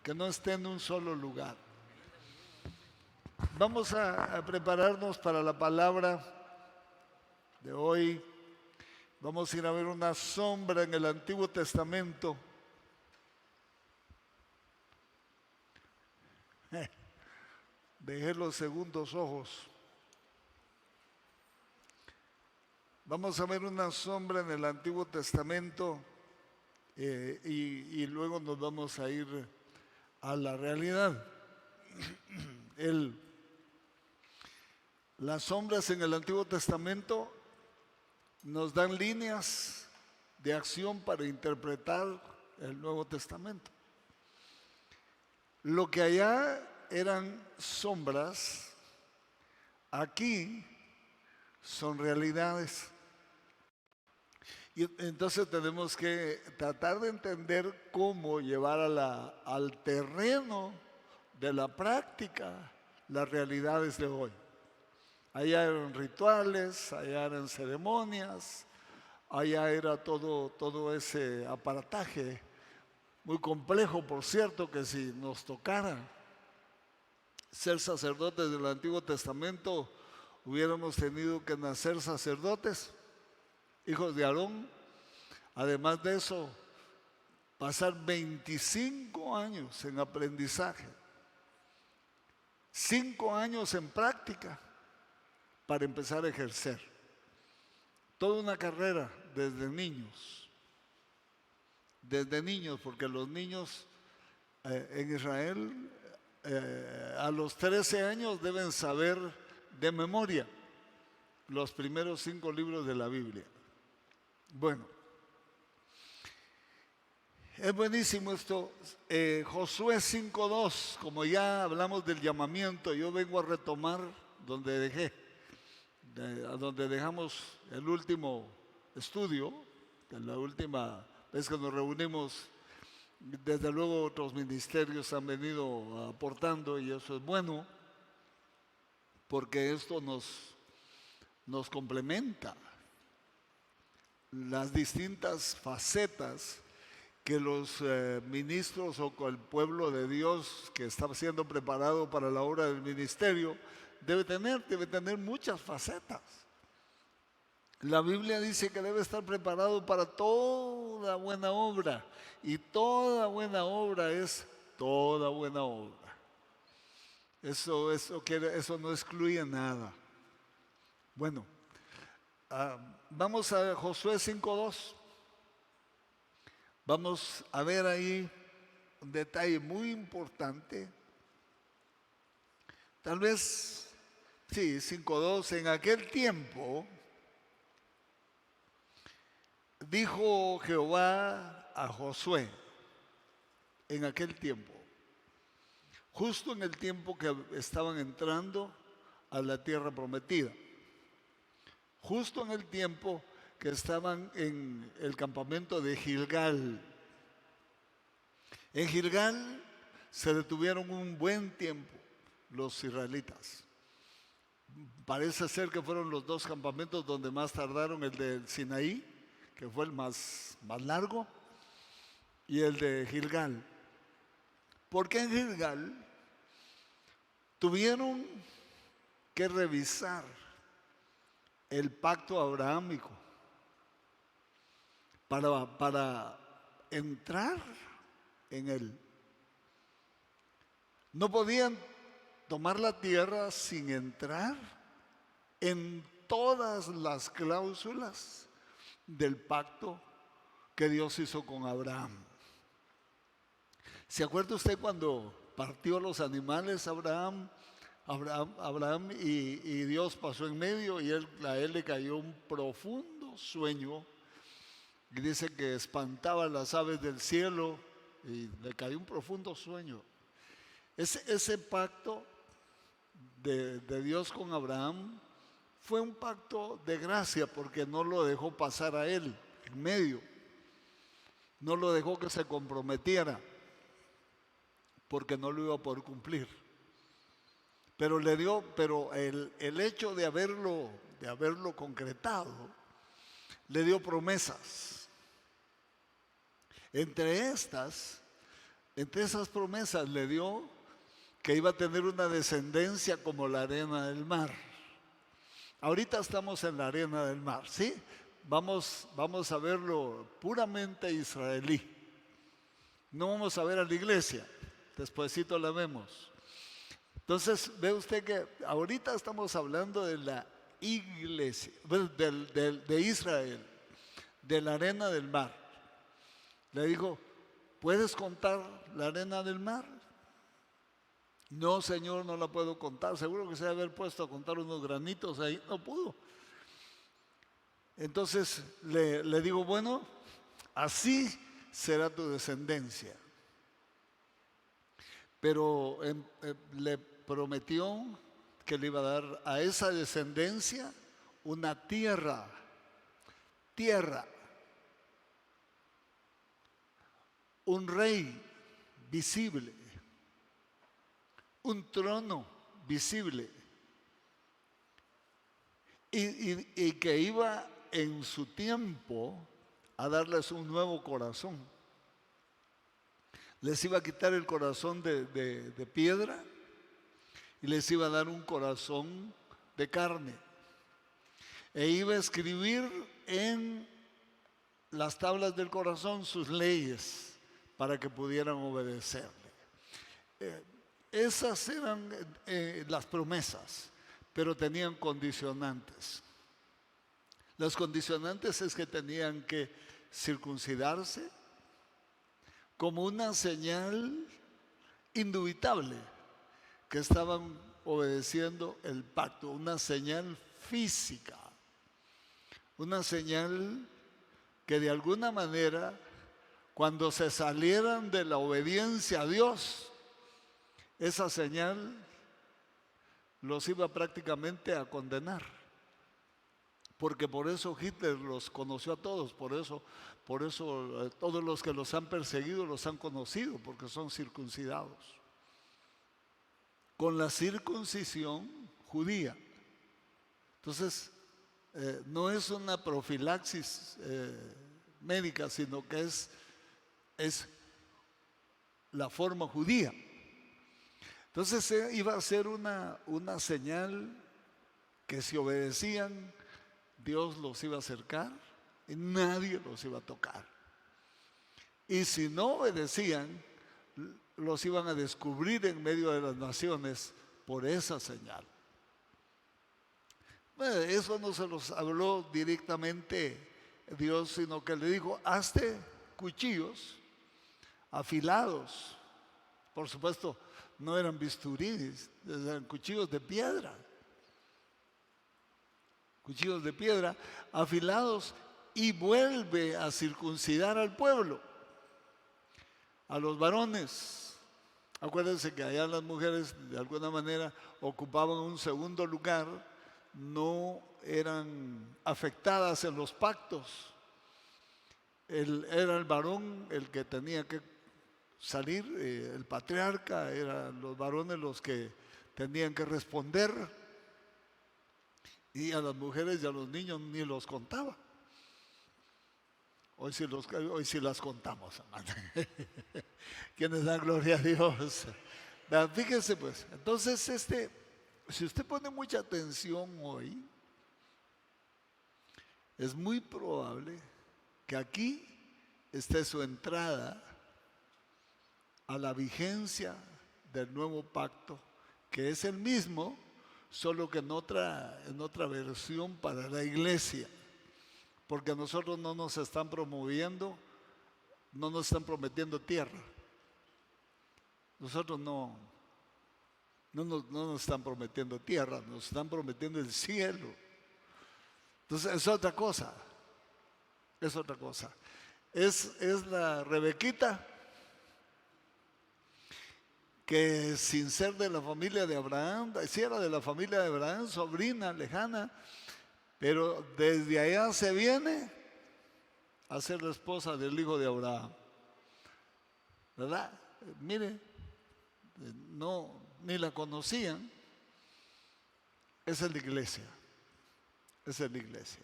que no esté en un solo lugar. Vamos a prepararnos para la palabra de hoy. Vamos a ir a ver una sombra en el Antiguo Testamento. Dejé los segundos ojos. Vamos a ver una sombra en el Antiguo Testamento y luego nos vamos a ir a la realidad. Las sombras en el Antiguo Testamento nos dan líneas de acción para interpretar el Nuevo Testamento. Lo que allá eran sombras, aquí son realidades. Y entonces tenemos que tratar de entender cómo llevar al terreno de la práctica las realidades de hoy. Allá eran rituales, allá eran ceremonias, allá era todo ese aparataje, muy complejo, por cierto, que si nos tocara ser sacerdotes del Antiguo Testamento, hubiéramos tenido que nacer sacerdotes, hijos de Aarón. Además de eso, pasar 25 años en aprendizaje, 5 años en práctica para empezar a ejercer. Toda una carrera desde niños, porque los niños en Israel a los 13 años deben saber de memoria los primeros 5 libros de la Biblia. Bueno, es buenísimo esto. Josué 5:2, como ya hablamos del llamamiento, yo vengo a retomar donde donde dejamos el último estudio, la última vez que nos reunimos. Desde luego otros ministerios han venido aportando y eso es bueno, porque esto nos complementa las distintas facetas que los ministros o el pueblo de Dios que está siendo preparado para la obra del ministerio debe tener muchas facetas. La Biblia dice que debe estar preparado para toda buena obra, y toda buena obra es toda buena obra. Eso no excluye nada. Bueno, vamos a Josué 5:2. Vamos a ver ahí un detalle muy importante. Tal vez, sí, 5:2. En aquel tiempo dijo Jehová a Josué, en aquel tiempo, justo en el tiempo que estaban entrando a la tierra prometida, justo en el tiempo que estaban en el campamento de Gilgal. En Gilgal se detuvieron un buen tiempo los israelitas. Parece ser que fueron los 2 campamentos donde más tardaron, el del Sinaí, que fue el más largo, y el de Gilgal. Porque en Gilgal tuvieron que revisar el pacto abrahámico para entrar en él. No podían tomar la tierra sin entrar en todas las cláusulas del pacto que Dios hizo con Abraham. ¿Se acuerda usted cuando partió los animales Abraham y Dios pasó en medio y a él le cayó un profundo sueño? Y dice que espantaba las aves del cielo y le cayó un profundo sueño. Ese pacto de Dios con Abraham fue un pacto de gracia, porque no lo dejó pasar a él en medio, no lo dejó que se comprometiera, porque no lo iba a poder cumplir. Pero el hecho de haberlo concretado le dio promesas. Entre estas, Entre esas promesas le dio que iba a tener una descendencia como la arena del mar. Ahorita estamos en la arena del mar, ¿sí? Vamos a verlo puramente israelí. No vamos a ver a la iglesia, despuesito la vemos. Entonces, ve usted que ahorita estamos hablando de la iglesia, de Israel, de la arena del mar. Le dijo, ¿puedes contar la arena del mar? No, Señor, no la puedo contar. Seguro que se debe haber puesto a contar unos granitos ahí. No pudo. Entonces le digo, bueno, así será tu descendencia. Pero le prometió que le iba a dar a esa descendencia una tierra, un rey visible, un trono visible, y que iba en su tiempo a darles un nuevo corazón. Les iba a quitar el corazón de piedra y les iba a dar un corazón de carne. E iba a escribir en las tablas del corazón sus leyes para que pudieran obedecerle. Esas eran las promesas, pero tenían condicionantes. Los condicionantes es que tenían que circuncidarse como una señal indubitable que estaban obedeciendo el pacto, una señal física, una señal que de alguna manera, cuando se salieran de la obediencia a Dios, esa señal los iba prácticamente a condenar. Porque por eso Hitler los conoció a todos, por eso todos los que los han perseguido los han conocido, porque son circuncidados. Con la circuncisión judía. Entonces, no es una profilaxis médica, sino que es la forma judía. Entonces iba a ser una señal que si obedecían, Dios los iba a acercar y nadie los iba a tocar. Y si no obedecían, los iban a descubrir en medio de las naciones por esa señal. Bueno, eso no se los habló directamente Dios, sino que le dijo, hazte cuchillos afilados. Por supuesto, no eran bisturíes, eran cuchillos de piedra. Cuchillos de piedra afilados, y vuelve a circuncidar al pueblo, a los varones. Acuérdense que allá las mujeres de alguna manera ocupaban un segundo lugar, no eran afectadas en los pactos. Era el varón el que tenía que salir, el patriarca, eran los varones los que tenían que responder. Y a las mujeres y a los niños ni los contaba. Hoy sí las contamos, hermano. ¿Quiénes dan gloria a Dios? Fíjense pues, entonces si usted pone mucha atención hoy, es muy probable que aquí esté su entrada a la vigencia del nuevo pacto, que es el mismo, solo que en otra versión para la iglesia, porque a nosotros no nos están promoviendo, no nos están prometiendo tierra. Nosotros no nos están prometiendo tierra, nos están prometiendo el cielo. Entonces es otra cosa, es otra cosa. Es la Rebequita, que sin ser de la familia de Abraham, sí era de la familia de Abraham, sobrina lejana, pero desde allá se viene a ser la esposa del hijo de Abraham. ¿Verdad? Mire, ni la conocían. Esa es la iglesia. Esa es la iglesia.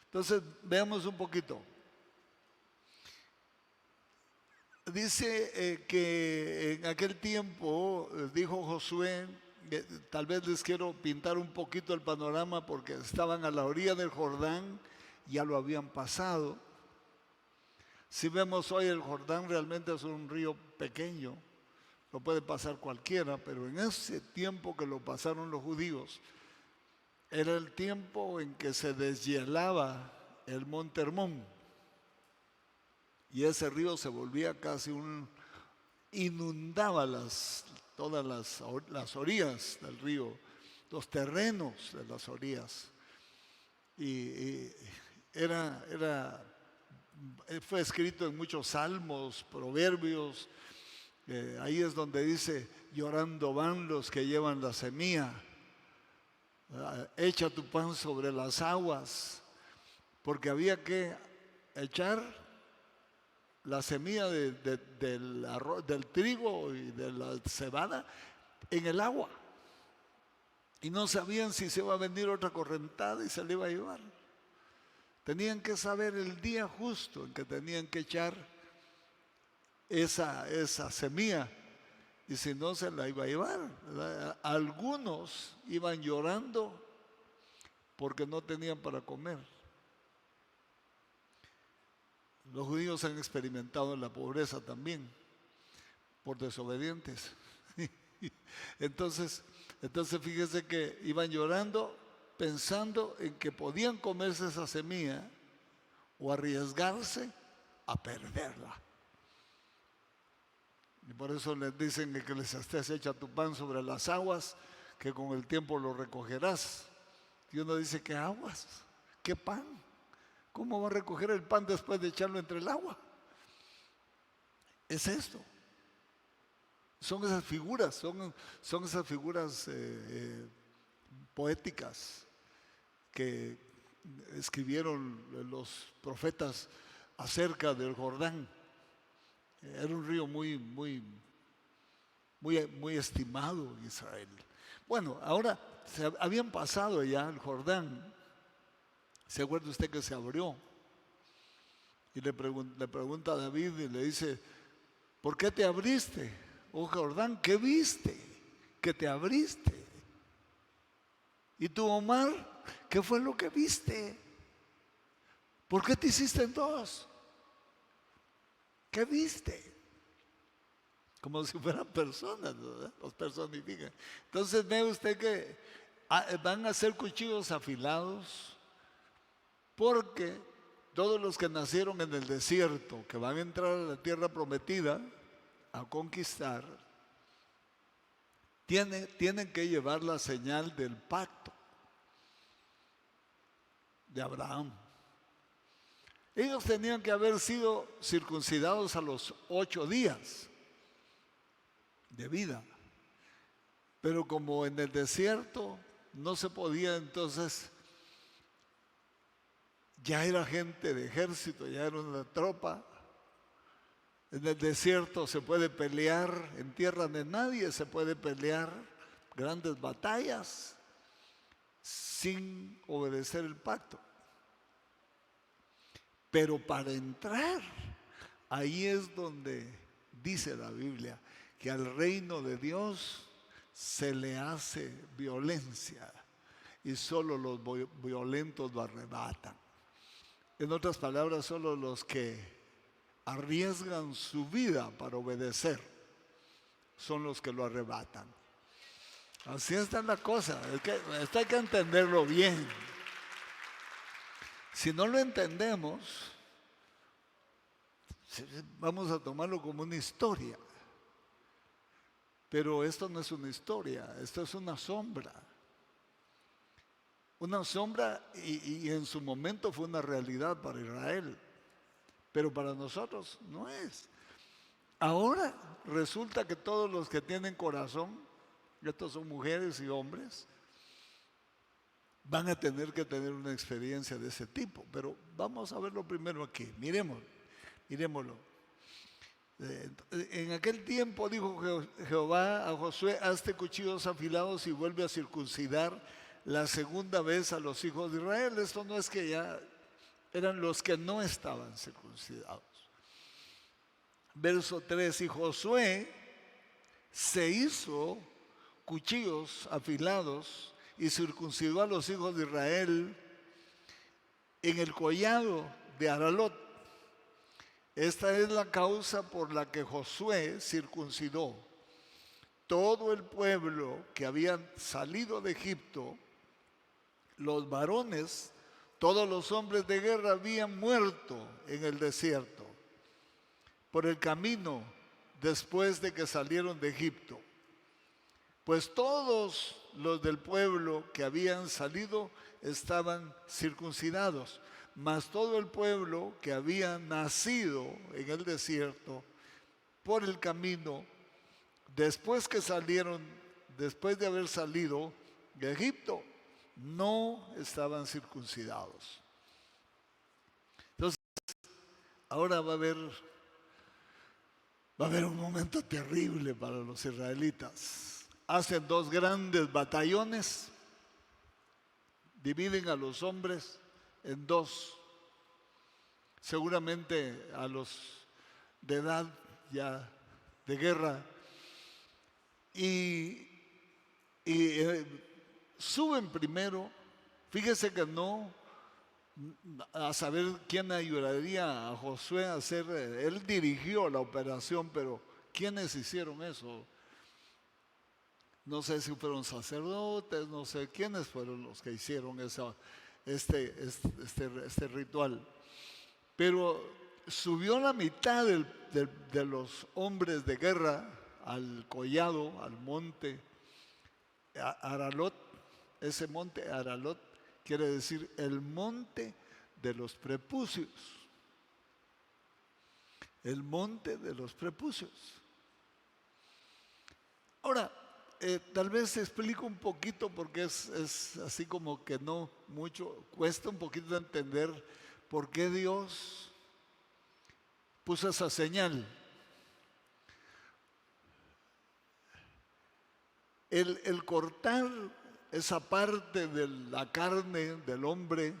Entonces, veamos un poquito. Dice que en aquel tiempo, dijo Josué, tal vez les quiero pintar un poquito el panorama porque estaban a la orilla del Jordán, ya lo habían pasado. Si vemos hoy el Jordán realmente es un río pequeño, lo puede pasar cualquiera, pero en ese tiempo que lo pasaron los judíos, era el tiempo en que se deshielaba el monte Hermón y ese río se volvía casi inundaba todas las orillas del río, los terrenos de las orillas. Y fue escrito en muchos salmos, proverbios. Ahí es donde dice: llorando van los que llevan la semilla, echa tu pan sobre las aguas, porque había que echar la semilla del arroz, del trigo y de la cebada en el agua, y no sabían si se iba a venir otra correntada y se le iba a llevar. Tenían que saber el día justo en que tenían que echar esa semilla, y si no se la iba a llevar, ¿verdad? Algunos iban llorando porque no tenían para comer. Los judíos han experimentado la pobreza también por desobedientes. Entonces fíjese que iban llorando pensando en que podían comerse esa semilla o arriesgarse a perderla. Y por eso les dicen que Eclesiastés: echa tu pan sobre las aguas, que con el tiempo lo recogerás. Y uno dice: ¿qué aguas? ¿Qué pan? ¿Cómo va a recoger el pan después de echarlo entre el agua? Es esto. Son esas figuras, son esas figuras poéticas que escribieron los profetas acerca del Jordán. Era un río muy estimado en Israel. Bueno, ahora habían pasado ya el Jordán. ¿Se acuerda usted que se abrió? Y le pregunta a David y le dice: ¿por qué te abriste, oh Jordán? ¿Qué viste que te abriste? ¿Y tú, Omar, qué fue lo que viste? ¿Por qué te hiciste en dos? ¿Qué viste? Como si fueran personas, ¿verdad? Los personifican. Entonces ve usted que van a ser cuchillos afilados, porque todos los que nacieron en el desierto, que van a entrar a la tierra prometida a conquistar, tienen que llevar la señal del pacto de Abraham. Ellos tenían que haber sido circuncidados a los 8 días de vida, pero como en el desierto no se podía, entonces ya era gente de ejército, ya era una tropa. En el desierto se puede pelear, en tierra de nadie se puede pelear grandes batallas sin obedecer el pacto. Pero para entrar, ahí es donde dice la Biblia que al reino de Dios se le hace violencia y solo los violentos lo arrebatan. En otras palabras, solo los que arriesgan su vida para obedecer son los que lo arrebatan. Así está la cosa. Esto hay que entenderlo bien. Si no lo entendemos, vamos a tomarlo como una historia. Pero esto no es una historia, esto es una sombra. Una sombra, y en su momento fue una realidad para Israel, pero para nosotros no es. Ahora resulta que todos los que tienen corazón, estos son mujeres y hombres, van a tener que tener una experiencia de ese tipo. Pero vamos a verlo primero aquí, miremoslo. En aquel tiempo dijo Jehová a Josué: hazte cuchillos afilados y vuelve a circuncidar la segunda vez a los hijos de Israel. Esto no es que ya eran los que no estaban circuncidados. Verso 3, y Josué se hizo cuchillos afilados y circuncidó a los hijos de Israel en el collado de Aralot. Esta es la causa por la que Josué circuncidó todo el pueblo que había salido de Egipto. Los varones, todos los hombres de guerra habían muerto en el desierto por el camino después de que salieron de Egipto. Pues todos los del pueblo que habían salido estaban circuncidados, mas todo el pueblo que había nacido en el desierto por el camino después de haber salido de Egipto, no estaban circuncidados. Entonces, ahora va a haber un momento terrible para los israelitas. Hacen dos grandes batallones, dividen a los hombres en dos, seguramente a los de edad ya de guerra, y suben primero. Fíjese que no a saber quién ayudaría a Josué a hacer, él dirigió la operación, pero ¿quiénes hicieron eso? No sé si fueron sacerdotes, no sé quiénes fueron los que hicieron este ritual. Pero subió la mitad de los hombres de guerra al collado, al monte Aralot. Ese monte Aralot quiere decir el monte de los prepucios. El monte de los prepucios. Ahora, tal vez explico un poquito porque es así como que no mucho, cuesta un poquito entender por qué Dios puso esa señal. El cortar esa parte de la carne del hombre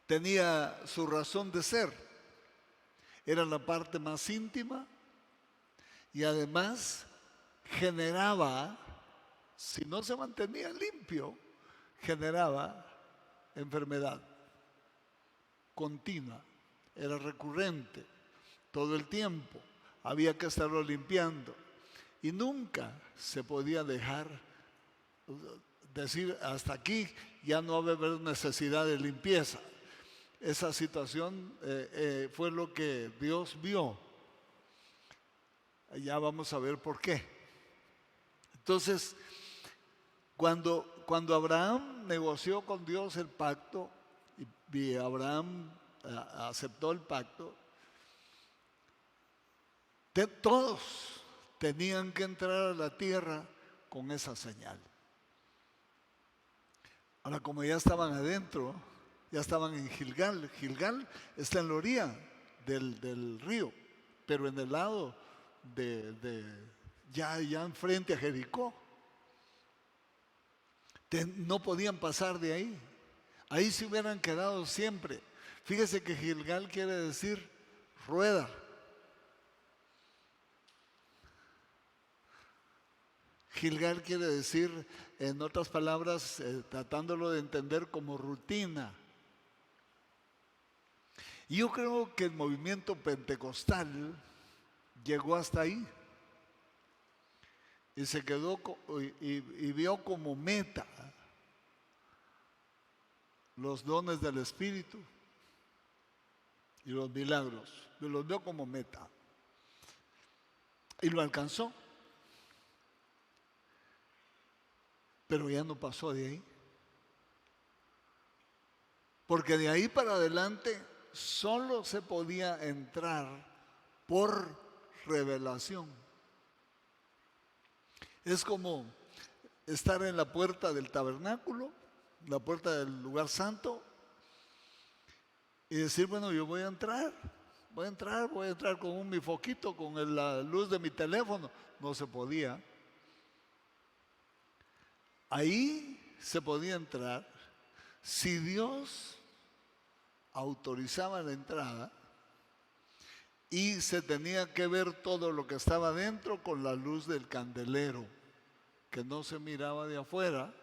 tenía su razón de ser. Era la parte más íntima y además generaba, si no se mantenía limpio, generaba enfermedad continua, era recurrente, todo el tiempo, había que estarlo limpiando y nunca se podía dejar decir hasta aquí, ya no va a haber necesidad de limpieza. Esa situación fue lo que Dios vio. Ya vamos a ver por qué. Entonces, cuando Abraham negoció con Dios el pacto y Abraham aceptó el pacto, todos tenían que entrar a la tierra con esa señal. Ahora, como ya estaban adentro, ya estaban en Gilgal. Gilgal está en la orilla del río, pero en el lado ya enfrente a Jericó. No podían pasar de ahí. Ahí se hubieran quedado siempre. Fíjese que Gilgal quiere decir rueda. Gilgal quiere decir, en otras palabras, tratándolo de entender como rutina. Y yo creo que el movimiento pentecostal llegó hasta ahí y se quedó y vio como meta los dones del Espíritu y los milagros. Y los vio como meta y lo alcanzó, pero ya no pasó de ahí, porque de ahí para adelante solo se podía entrar por revelación. Es como estar en la puerta del tabernáculo, la puerta del lugar santo, y decir, bueno, yo voy a entrar con mi foquito, con la luz de mi teléfono. No se podía. Ahí se podía entrar si Dios autorizaba la entrada y se tenía que ver todo lo que estaba dentro con la luz del candelero, que no se miraba de afuera.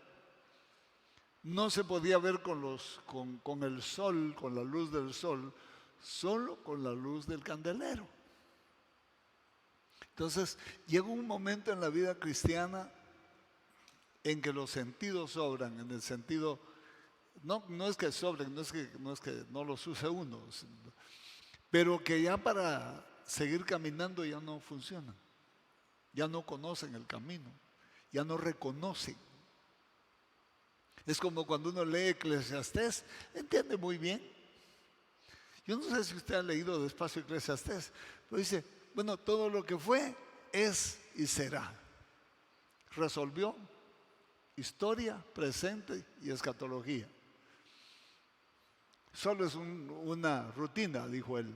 No se podía ver con el sol, con la luz del sol, solo con la luz del candelero. Entonces, llega un momento en la vida cristiana en que los sentidos sobran, en el sentido, no es que sobren, no es que no los use uno, pero que ya para seguir caminando ya no funcionan, ya no conocen el camino, ya no reconocen. Es como cuando uno lee Eclesiastés, entiende muy bien. Yo no sé si usted ha leído despacio Eclesiastés, pero dice, bueno, todo lo que fue, es y será. Resolvió historia, presente y escatología. Solo es una rutina, dijo él.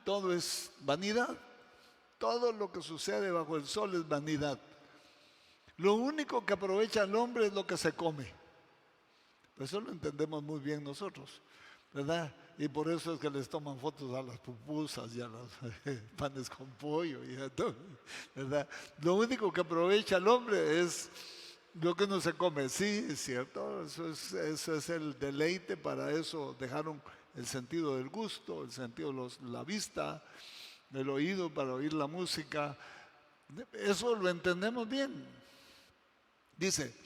Todo es vanidad. Todo lo que sucede bajo el sol es vanidad. Lo único que aprovecha el hombre es lo que se come. Eso lo entendemos muy bien nosotros, ¿verdad? Y por eso es que les toman fotos a las pupusas y a los panes con pollo y a todo, ¿verdad? Lo único que aprovecha el hombre es lo que no se come. Sí, es cierto, eso es el deleite, para eso dejaron el sentido del gusto, el sentido de la vista, del oído para oír la música. Eso lo entendemos bien. Dice,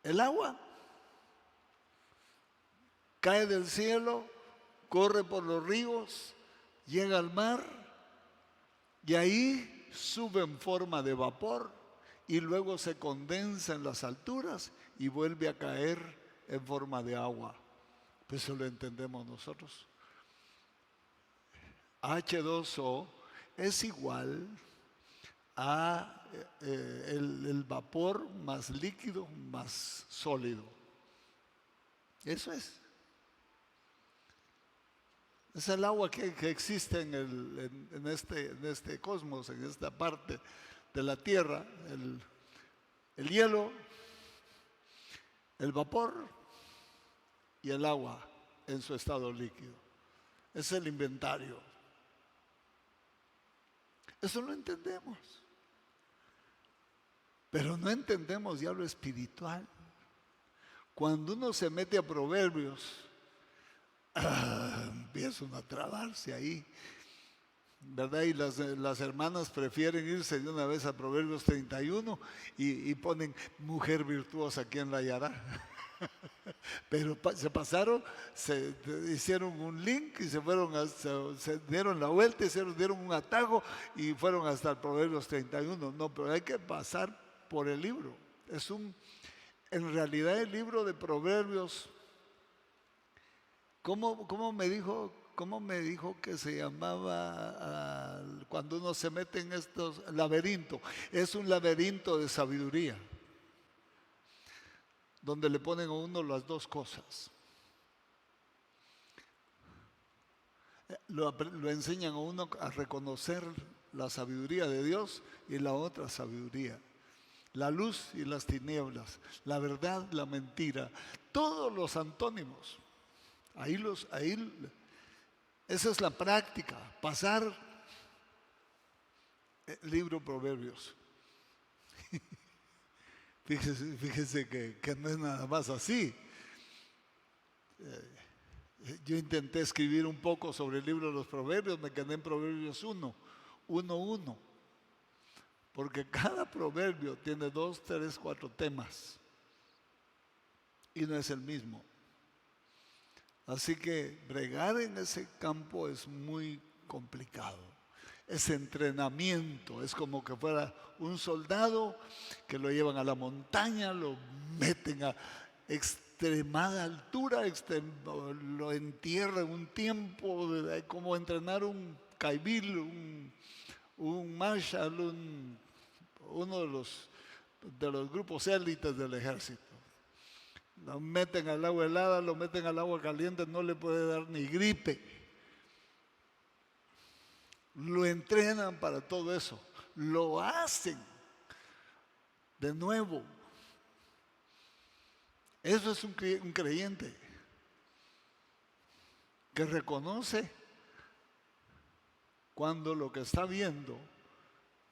el agua cae del cielo, corre por los ríos, llega al mar y ahí sube en forma de vapor y luego se condensa en las alturas y vuelve a caer en forma de agua. Pues eso lo entendemos nosotros. H2O es igual a el vapor más líquido más sólido. Eso es. Es el agua que existe en este cosmos, en esta parte de la Tierra, el hielo, el vapor y el agua en su estado líquido. Es el inventario. Eso lo entendemos. Pero no entendemos ya lo espiritual. Cuando uno se mete a Proverbios, empiezan a trabarse ahí, ¿verdad? Y las hermanas prefieren irse de una vez a Proverbios 31 y ponen mujer virtuosa, ¿quién la hallará? Pero se pasaron, hicieron un link y se dieron la vuelta, dieron un atajo y fueron hasta el Proverbios 31. No, pero hay que pasar por el libro. En realidad el libro de Proverbios, ¿cómo me dijo que se llamaba cuando uno se mete en estos laberintos? Es un laberinto de sabiduría, donde le ponen a uno las dos cosas. Lo enseñan a uno a reconocer la sabiduría de Dios y la otra sabiduría. La luz y las tinieblas, la verdad, la mentira, todos los antónimos. Esa es la práctica, pasar el libro Proverbios. Fíjese que no es nada más así. Yo intenté escribir un poco sobre el libro de los Proverbios, me quedé en Proverbios 1:1, porque cada proverbio tiene 2, 3, 4 temas y no es el mismo. Así que bregar en ese campo es muy complicado. Es entrenamiento, es como que fuera un soldado que lo llevan a la montaña, lo meten a extremada altura, lo entierran un tiempo, como entrenar un caibil, un marshal, uno de los grupos élites del ejército. Lo meten al agua helada, lo meten al agua caliente, no le puede dar ni gripe. Lo entrenan para todo eso. Lo hacen de nuevo. Eso es un creyente que reconoce cuando lo que está viendo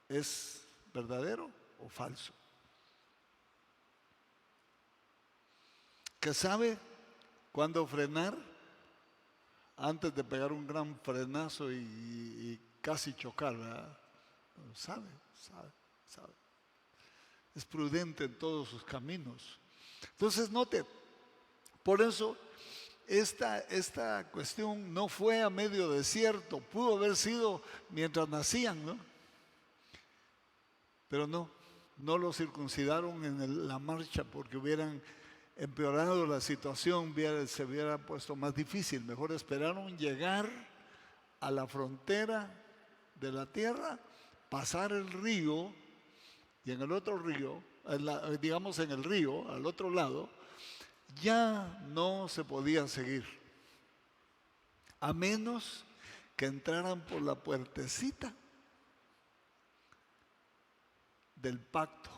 es verdadero o falso, que sabe cuándo frenar antes de pegar un gran frenazo y casi chocar, ¿verdad? Sabe, sabe, sabe. Es prudente en todos sus caminos. Entonces, note, por eso esta cuestión no fue a medio desierto, pudo haber sido mientras nacían, ¿no? Pero no lo circuncidaron en la marcha porque hubieran empeorado la situación, se hubiera puesto más difícil. Mejor esperaron llegar a la frontera de la tierra, pasar el río, y en el otro río, digamos en el río, al otro lado, ya no se podía seguir, a menos que entraran por la puertecita del pacto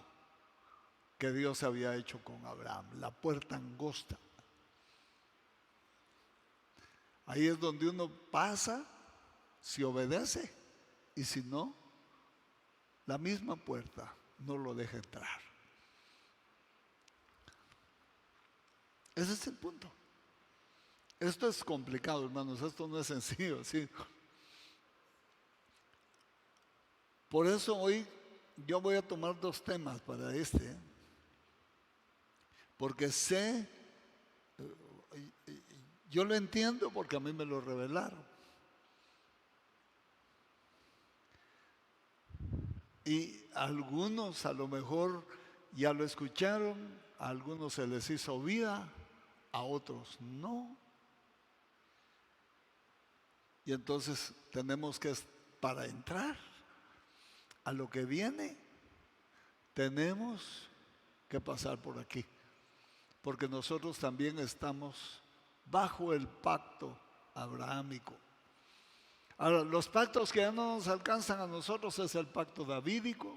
que Dios había hecho con Abraham, la puerta angosta. Ahí es donde uno pasa si obedece, y si no, la misma puerta no lo deja entrar. Ese es el punto. Esto es complicado, hermanos, esto no es sencillo, ¿sí? Por eso hoy yo voy a tomar dos temas para porque sé, yo lo entiendo porque a mí me lo revelaron. Y algunos a lo mejor ya lo escucharon, a algunos se les hizo vida, a otros no. Y entonces tenemos que, para entrar a lo que viene, tenemos que pasar por aquí, porque nosotros también estamos bajo el pacto abrahámico. Ahora, los pactos que ya no nos alcanzan a nosotros es el pacto davídico,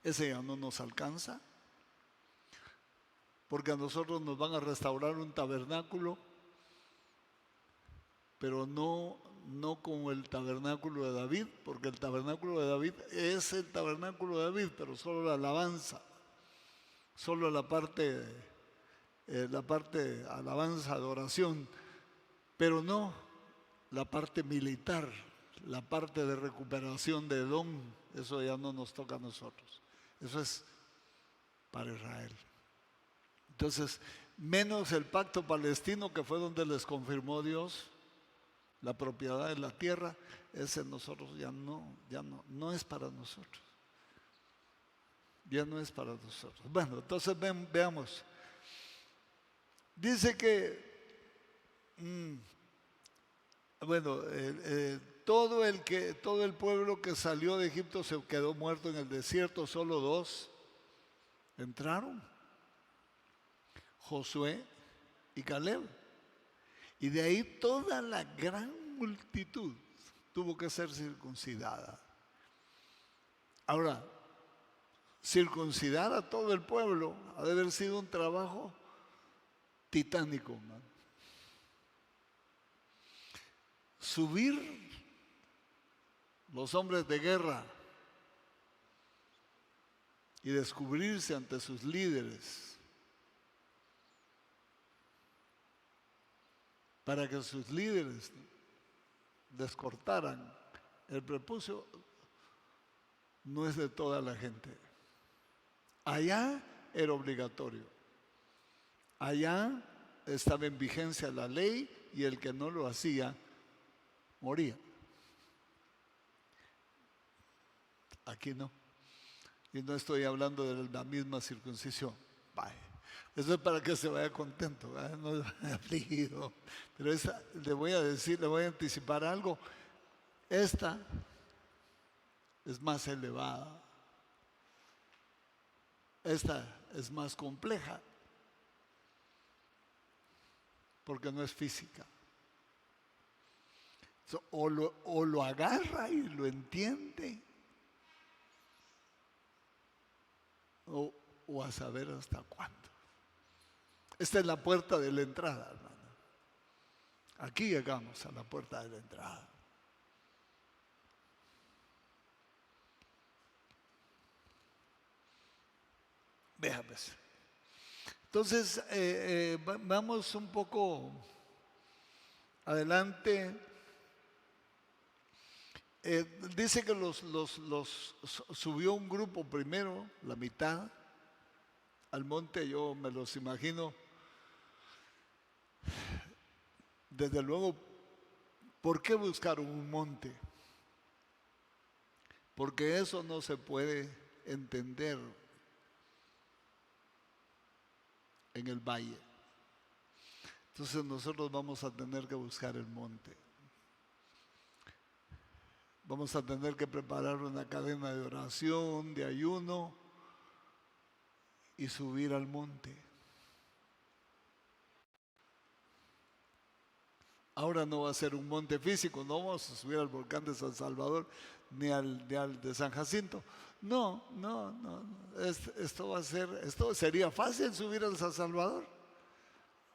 ese ya no nos alcanza, porque a nosotros nos van a restaurar un tabernáculo, pero no como el tabernáculo de David, porque el tabernáculo de David es el tabernáculo de David, pero solo la alabanza, solo la parte alabanza, adoración, pero no la parte militar, la parte de recuperación de Edom. Eso ya no nos toca a nosotros, eso es para Israel. Entonces, menos el pacto palestino, que fue donde les confirmó Dios la propiedad de la tierra, ese nosotros ya no es para nosotros. Ya no es para nosotros. Bueno, entonces veamos. Dice que, todo el pueblo que salió de Egipto se quedó muerto en el desierto, solo 2 entraron, Josué y Caleb. Y de ahí toda la gran multitud tuvo que ser circuncidada. Ahora, circuncidar a todo el pueblo ha de haber sido un trabajo titánico, ¿no? Subir los hombres de guerra y descubrirse ante sus líderes para que sus líderes descortaran el prepucio, no es de toda la gente. Allá era obligatorio. Allá estaba en vigencia la ley y el que no lo hacía moría. Aquí no. Y no estoy hablando de la misma circuncisión. Vaya. Eso es para que se vaya contento, ¿verdad? No afligido. Pero le voy a anticipar algo. Esta es más elevada. Esta es más compleja, porque no es física. O lo agarra y lo entiende, o a saber hasta cuándo. Esta es la puerta de la entrada, hermano. Aquí llegamos a la puerta de la entrada. Vea pues. Entonces, vamos un poco adelante. Dice que subió un grupo primero, la mitad, al monte. Yo me los imagino. Desde luego, ¿por qué buscaron un monte? Porque eso no se puede entender en el valle. Entonces nosotros vamos a tener que buscar el monte. Vamos a tener que preparar una cadena de oración, de ayuno y subir al monte. Ahora no va a ser un monte físico, no vamos a subir al volcán de San Salvador ni al de San Jacinto. No. Esto sería fácil subir al San Salvador.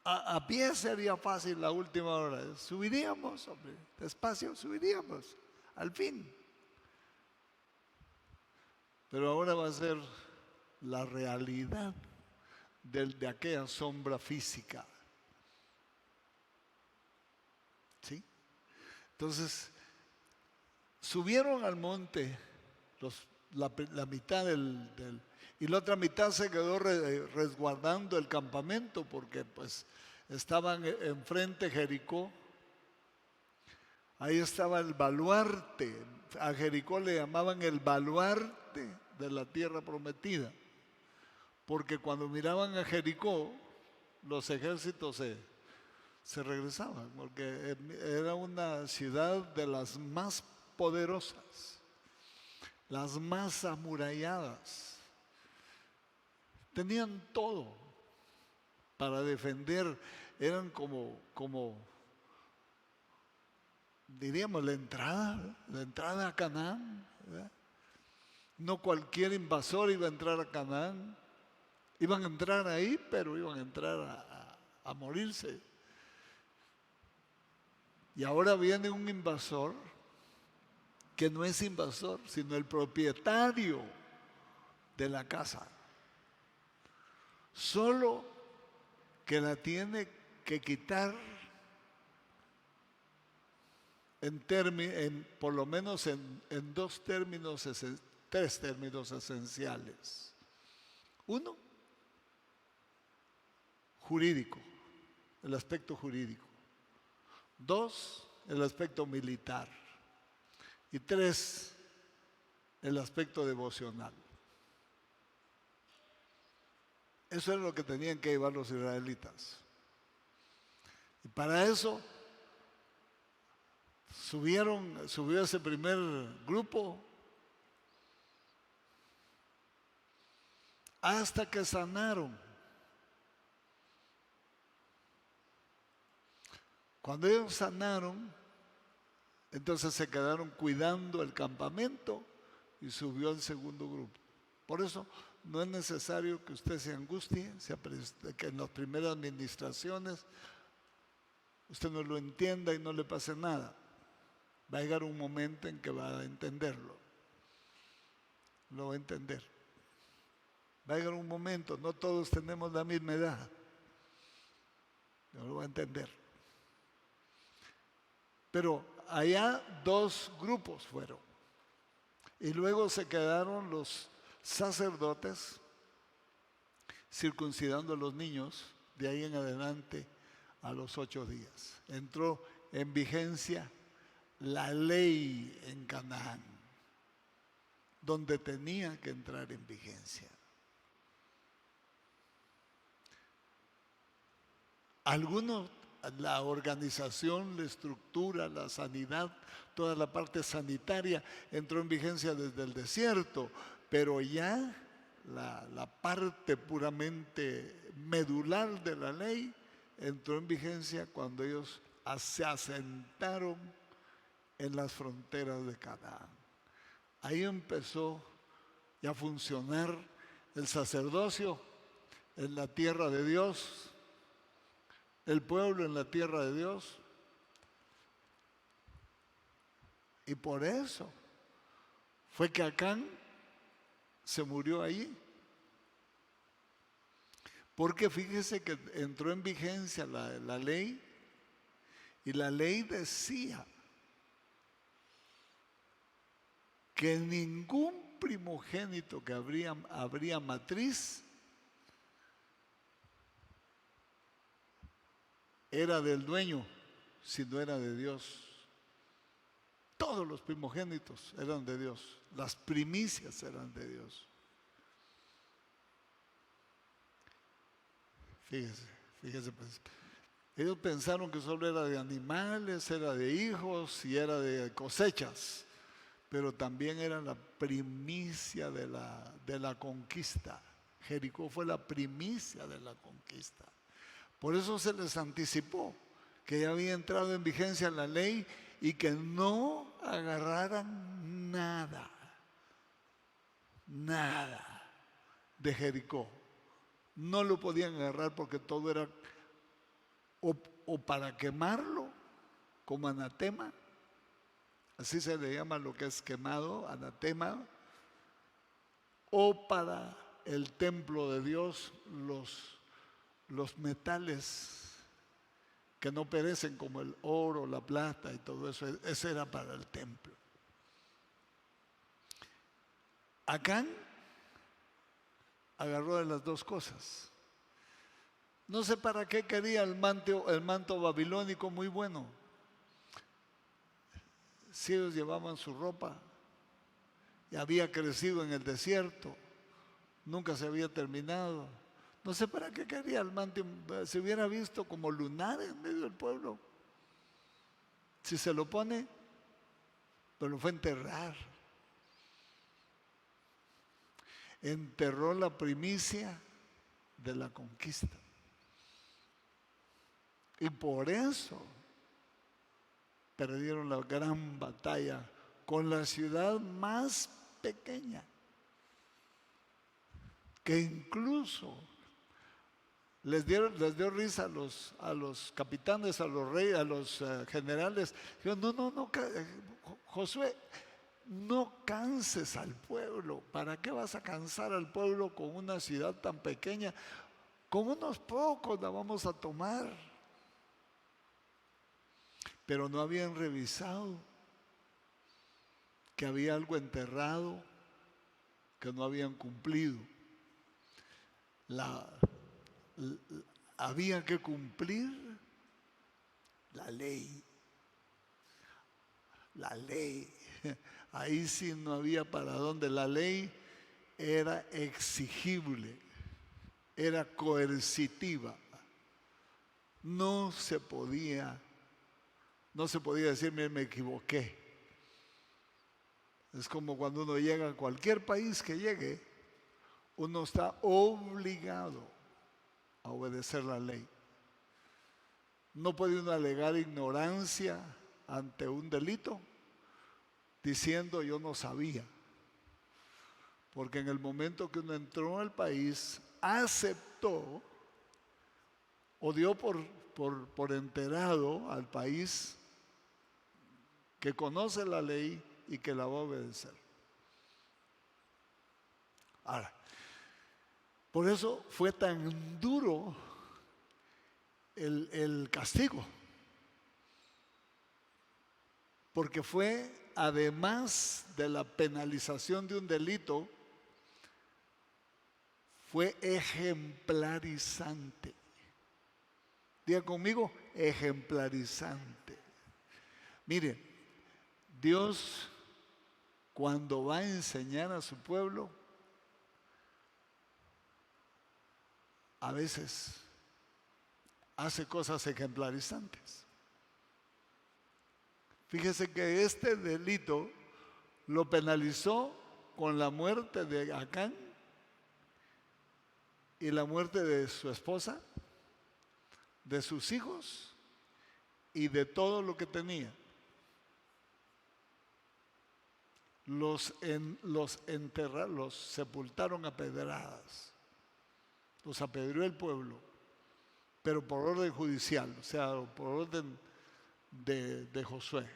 A pie sería fácil la última hora. Subiríamos, hombre, despacio, subiríamos, al fin. Pero ahora va a ser la realidad de aquella sombra física. ¿Sí? Entonces, subieron al monte la mitad y la otra mitad se quedó resguardando el campamento porque pues estaban enfrente Jericó. Ahí estaba el baluarte. A Jericó le llamaban el baluarte de la tierra prometida, porque cuando miraban a Jericó los ejércitos se regresaban, porque era una ciudad de las más poderosas, las más amuralladas. Tenían todo para defender, eran como diríamos la entrada a Canaán, ¿verdad? No cualquier invasor iba a entrar a Canaán. Iban a entrar ahí, pero iban a entrar a morirse. Y ahora viene un invasor que no es invasor, sino el propietario de la casa. Solo que la tiene que quitar por lo menos en tres términos esenciales. Uno, jurídico, el aspecto jurídico. Dos, el aspecto militar. Y tres, el aspecto devocional. Eso es lo que tenían que llevar los israelitas. Y para eso subió ese primer grupo hasta que sanaron. Cuando ellos sanaron, entonces se quedaron cuidando el campamento y subió el segundo grupo. Por eso no es necesario que usted se angustie, que en las primeras administraciones usted no lo entienda y no le pase nada. Va a llegar un momento en que va a entenderlo. Lo va a entender. Va a llegar un momento, no todos tenemos la misma edad, pero lo va a entender. Pero allá dos grupos fueron. Y luego se quedaron los sacerdotes circuncidando a los niños de ahí en adelante a los 8 días. Entró en vigencia la ley en Canaán, donde tenía que entrar en vigencia. Algunos, la organización, la estructura, la sanidad, toda la parte sanitaria entró en vigencia desde el desierto, pero ya la parte puramente medular de la ley entró en vigencia cuando ellos se asentaron en las fronteras de Canaán. Ahí empezó ya a funcionar el sacerdocio en la tierra de Dios, el pueblo en la tierra de Dios, Y por eso fue que Acán se murió allí. Porque fíjese que entró en vigencia la ley, y la ley decía que ningún primogénito que habría matriz era del dueño, sino era de Dios. Todos los primogénitos eran de Dios, las primicias eran de Dios. Fíjese pues. Ellos pensaron que solo era de animales, era de hijos y era de cosechas, pero también era la primicia de la conquista. Jericó fue la primicia de la conquista. Por eso se les anticipó que ya había entrado en vigencia la ley y que no agarraran nada de Jericó. No lo podían agarrar porque todo era o para quemarlo como anatema, así se le llama lo que es quemado, anatema, o para el templo de Dios, los metales que no perecen como el oro, la plata y todo eso, eso era para el templo. Acán agarró de las dos cosas. No sé para qué quería el manto babilónico muy bueno. Si ellos llevaban su ropa y había crecido en el desierto, nunca se había terminado. No sé para qué quería el manto, se hubiera visto como lunar en medio del pueblo. Si se lo pone, pero lo fue a enterrar. Enterró la primicia de la conquista. Y por eso perdieron la gran batalla con la ciudad más pequeña, que incluso les dio risa a los capitanes, a los reyes, a los generales. Dijeron, no, Josué, no canses al pueblo. ¿Para qué vas a cansar al pueblo con una ciudad tan pequeña? Con unos pocos la vamos a tomar. Pero no habían revisado que había algo enterrado que no habían cumplido. Había que cumplir la ley. La ley. Ahí sí no había para dónde. La ley era exigible, era coercitiva. No se podía decir, mire, me equivoqué. Es como cuando uno llega a cualquier país que llegue, uno está obligado a obedecer la ley. No puede uno alegar ignorancia ante un delito diciendo yo no sabía. Porque en el momento que uno entró al país, aceptó o dio por enterado al país que conoce la ley y que la va a obedecer. Ahora, por eso fue tan duro el castigo, porque fue, además de la penalización de un delito, fue ejemplarizante. Diga conmigo, ejemplarizante. Mire, Dios, cuando va a enseñar a su pueblo, a veces hace cosas ejemplarizantes. Fíjese que este delito lo penalizó con la muerte de Acán y la muerte de su esposa, de sus hijos y de todo lo que tenía. Los enterraron, los sepultaron a pedradas. Los apedreó el pueblo, pero por orden judicial, o sea, por orden de Josué.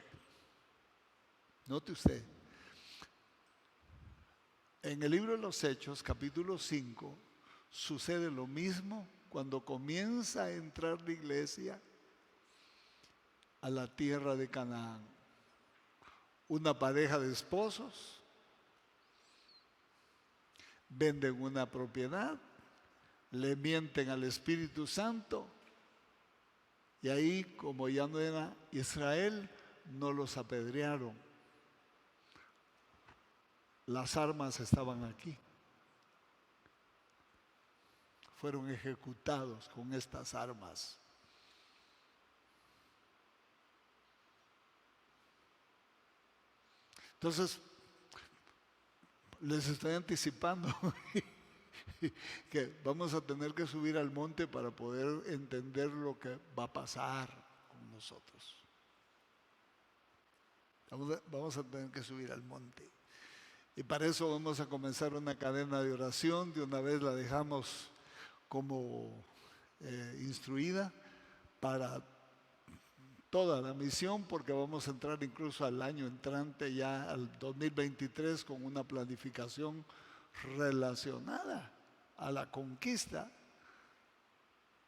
Note usted, en el libro de los Hechos, capítulo 5, sucede lo mismo cuando comienza a entrar la iglesia a la tierra de Canaán. Una pareja de esposos venden una propiedad, le mienten al Espíritu Santo y ahí, como ya no era Israel, no los apedrearon. Las armas estaban aquí. Fueron ejecutados con estas armas. Entonces, les estoy anticipando que vamos a tener que subir al monte para poder entender lo que va a pasar con nosotros. Vamos a tener que subir al monte. Y para eso vamos a comenzar una cadena de oración. De una vez la dejamos como instruida para toda la misión, porque vamos a entrar incluso al año entrante, ya al 2023, con una planificación relacionada a la conquista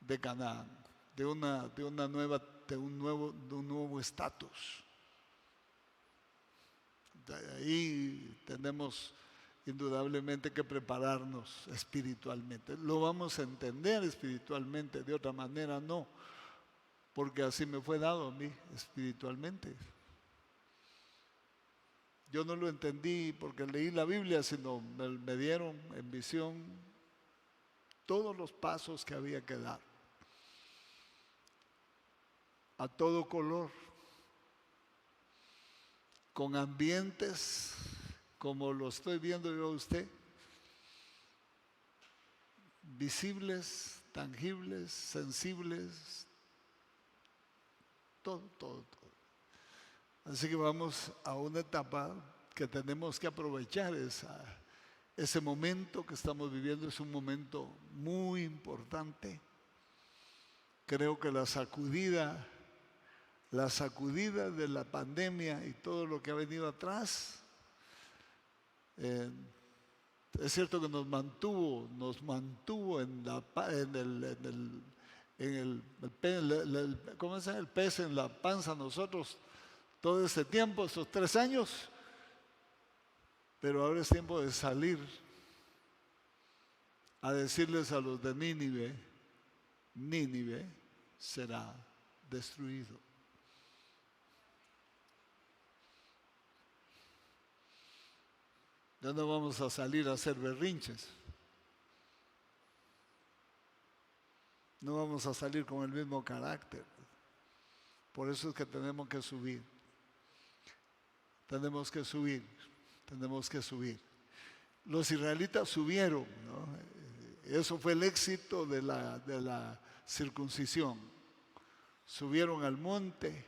de Canaán, de un nuevo estatus. Ahí tenemos indudablemente que prepararnos espiritualmente. Lo vamos a entender espiritualmente, de otra manera no, porque así me fue dado a mí espiritualmente. Yo no lo entendí porque leí la Biblia, sino me dieron en visión todos los pasos que había que dar, a todo color, con ambientes como lo estoy viendo yo a usted, visibles, tangibles, sensibles, todo. Así que vamos a una etapa que tenemos que aprovechar. Ese momento que estamos viviendo es un momento muy importante. Creo que la sacudida de la pandemia y todo lo que ha venido atrás, es cierto que nos mantuvo ¿cómo se llama? El pez en la panza nosotros todo ese tiempo, estos 3 años, pero ahora es tiempo de salir a decirles a los de Nínive será destruido. Ya no vamos a salir a hacer berrinches. No vamos a salir con el mismo carácter. Por eso es que tenemos que subir. Tenemos que subir. Los israelitas subieron, ¿no? Eso fue el éxito de la circuncisión. Subieron al monte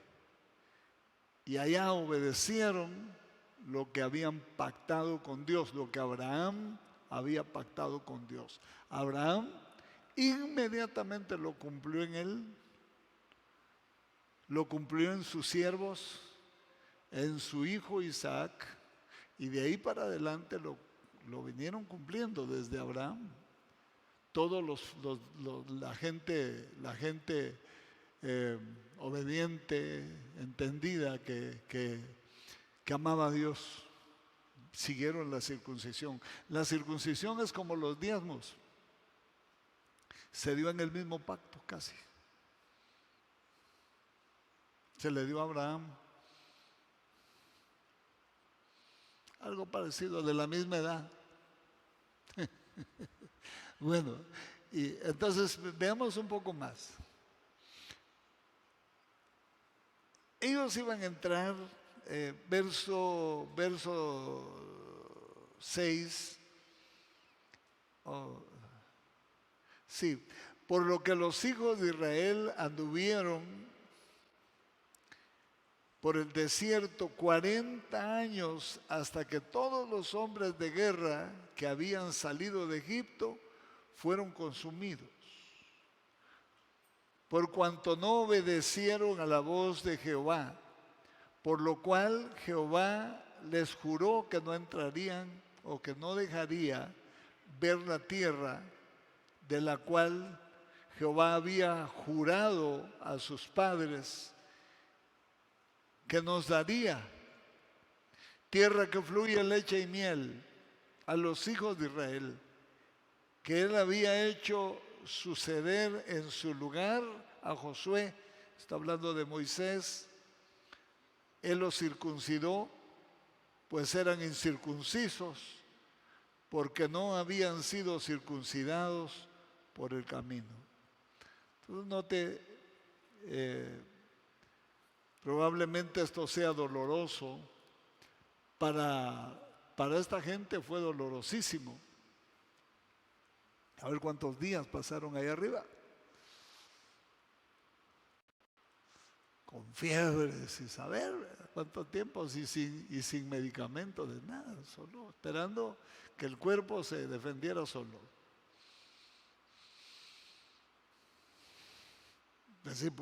y allá obedecieron lo que habían pactado con Dios, lo que Abraham había pactado con Dios. Abraham inmediatamente lo cumplió en él, lo cumplió en sus siervos, en su hijo Isaac, y de ahí para adelante lo vinieron cumpliendo desde Abraham. Todos la gente obediente, entendida, que amaba a Dios, siguieron la circuncisión. La circuncisión es como los diezmos, se dio en el mismo pacto casi. Se le dio a Abraham algo parecido, de la misma edad. Bueno, y entonces veamos un poco más. Ellos iban a entrar, verso 6, sí, por lo que los hijos de Israel anduvieron por el desierto 40 años hasta que todos los hombres de guerra que habían salido de Egipto fueron consumidos, por cuanto no obedecieron a la voz de Jehová, por lo cual Jehová les juró que no entrarían o que no dejaría ver la tierra de la cual Jehová había jurado a sus padres que nos daría, tierra que fluye leche y miel, a los hijos de Israel, que él había hecho suceder en su lugar a Josué. Está hablando de Moisés. Él los circuncidó, pues eran incircuncisos, porque no habían sido circuncidados por el camino. Entonces note, probablemente esto sea doloroso. Para esta gente fue dolorosísimo. A ver cuántos días pasaron ahí arriba. Con fiebre, sin saber cuánto tiempo, y sin medicamentos, de nada, solo esperando que el cuerpo se defendiera solo. Así,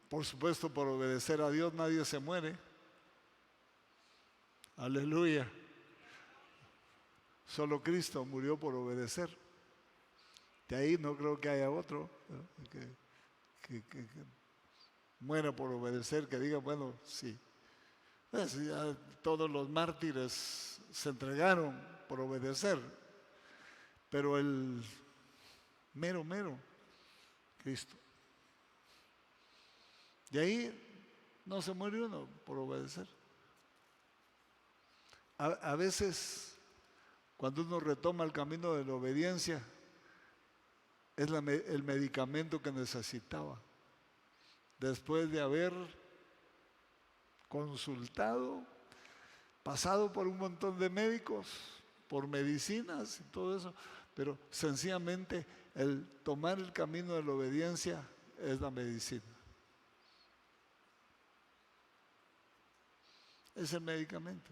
por supuesto, por obedecer a Dios nadie se muere. Aleluya. Solo Cristo murió por obedecer. De ahí no creo que haya otro, ¿no?, que muera por obedecer, que diga, bueno, sí. Pues ya todos los mártires se entregaron por obedecer, pero el mero, Cristo. De ahí no se muere uno por obedecer. A veces, cuando uno retoma el camino de la obediencia, es el medicamento que necesitaba. Después de haber consultado, pasado por un montón de médicos, por medicinas y todo eso, pero sencillamente el tomar el camino de la obediencia es la medicina. Es el medicamento.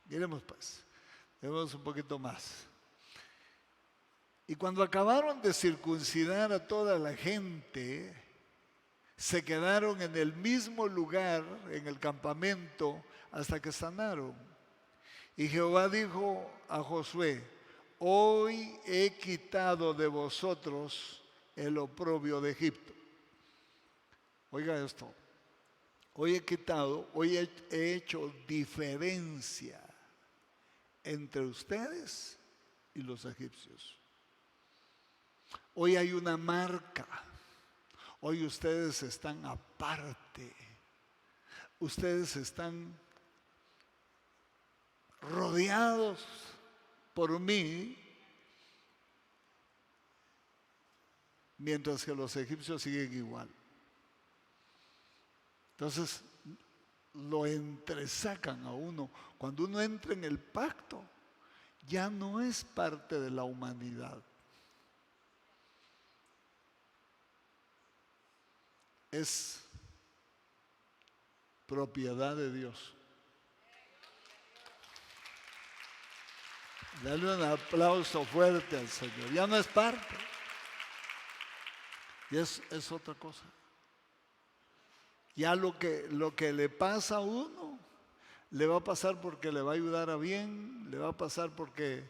Miremos pues, miremos un poquito más. Y cuando acabaron de circuncidar a toda la gente, se quedaron en el mismo lugar, en el campamento, hasta que sanaron. Y Jehová dijo a Josué: hoy he quitado de vosotros el oprobio de Egipto. Oiga esto. Hoy he hecho diferencia entre ustedes y los egipcios. Hoy hay una marca. Hoy ustedes están aparte. Ustedes están rodeados por mí, mientras que los egipcios siguen igual. Entonces, lo entresacan a uno. Cuando uno entra en el pacto, ya no es parte de la humanidad. Es propiedad de Dios. Dale un aplauso fuerte al Señor. Ya no es parte. Y es otra cosa. Ya lo que le pasa a uno, le va a pasar porque le va a ayudar a bien, le va a pasar porque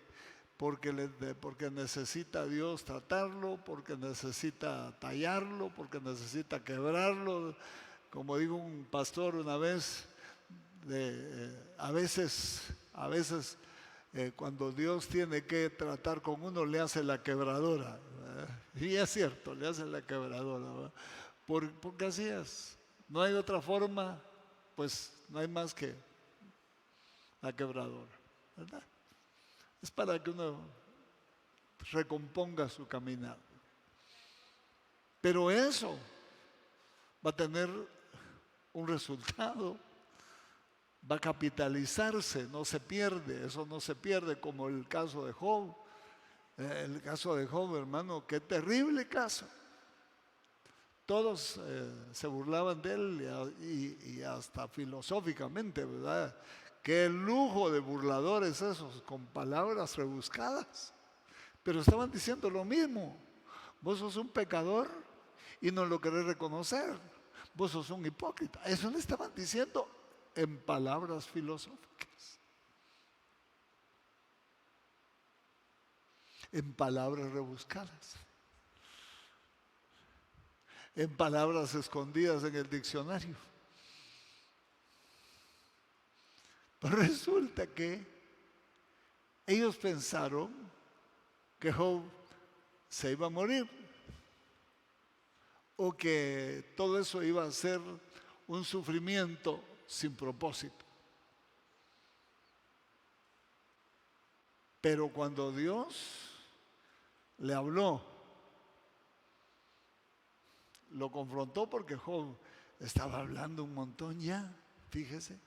necesita a Dios tratarlo, porque necesita tallarlo, porque necesita quebrarlo. Como dijo un pastor una vez, a veces cuando Dios tiene que tratar con uno, le hace la quebradora, ¿verdad? Y es cierto, le hace la quebradora, ¿verdad? Porque así es. No hay otra forma, pues no hay más que la quebradora, ¿verdad? Es para que uno recomponga su caminar. Pero eso va a tener un resultado, va a capitalizarse, no se pierde, eso no se pierde, como el caso de Job. El caso de Job, hermano, qué terrible caso. Todos se burlaban de él y hasta filosóficamente, ¿verdad? Qué lujo de burladores esos, con palabras rebuscadas. Pero estaban diciendo lo mismo. Vos sos un pecador y no lo querés reconocer. vos sos un hipócrita. Eso le estaban diciendo en palabras filosóficas, en palabras rebuscadas, en palabras escondidas en el diccionario. Pero resulta que ellos pensaron que Job se iba a morir, o que todo eso iba a ser un sufrimiento sin propósito. Pero cuando Dios le habló, lo confrontó, porque Job estaba hablando un montón ya, fíjese.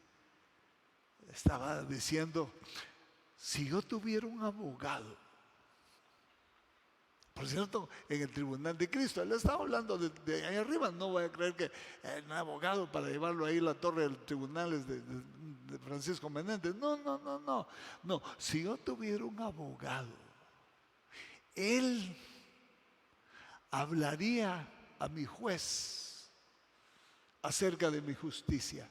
Estaba diciendo, si yo tuviera un abogado, por cierto, en el tribunal de Cristo, él estaba hablando de ahí arriba, no voy a creer que un abogado para llevarlo ahí a la torre del tribunal es de Francisco Menéndez. No, si yo tuviera un abogado, él hablaría a mi juez acerca de mi justicia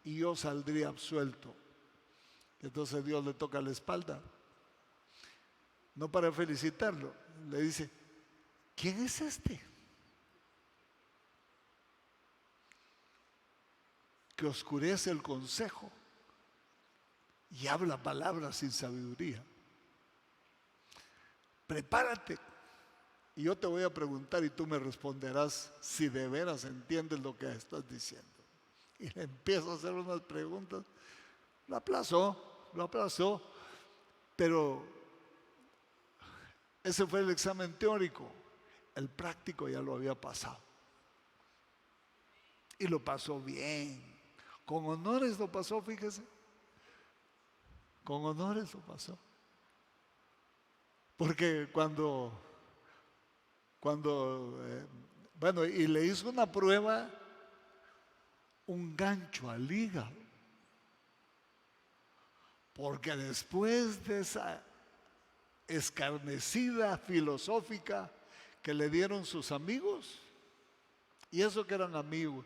y yo saldría absuelto. Entonces Dios le toca la espalda, no para felicitarlo, le dice, ¿quién es este que oscurece el consejo y habla palabras sin sabiduría? Prepárate y yo te voy a preguntar y tú me responderás si de veras entiendes lo que estás diciendo. Y le empiezo a hacer unas preguntas. Lo aplazó, pero ese fue el examen teórico. El práctico ya lo había pasado. Y lo pasó bien. Con honores lo pasó, fíjese. Con honores lo pasó. Porque bueno, y le hizo una prueba, un gancho al hígado. Porque después de esa escarnecida filosófica que le dieron sus amigos, y eso que eran amigos,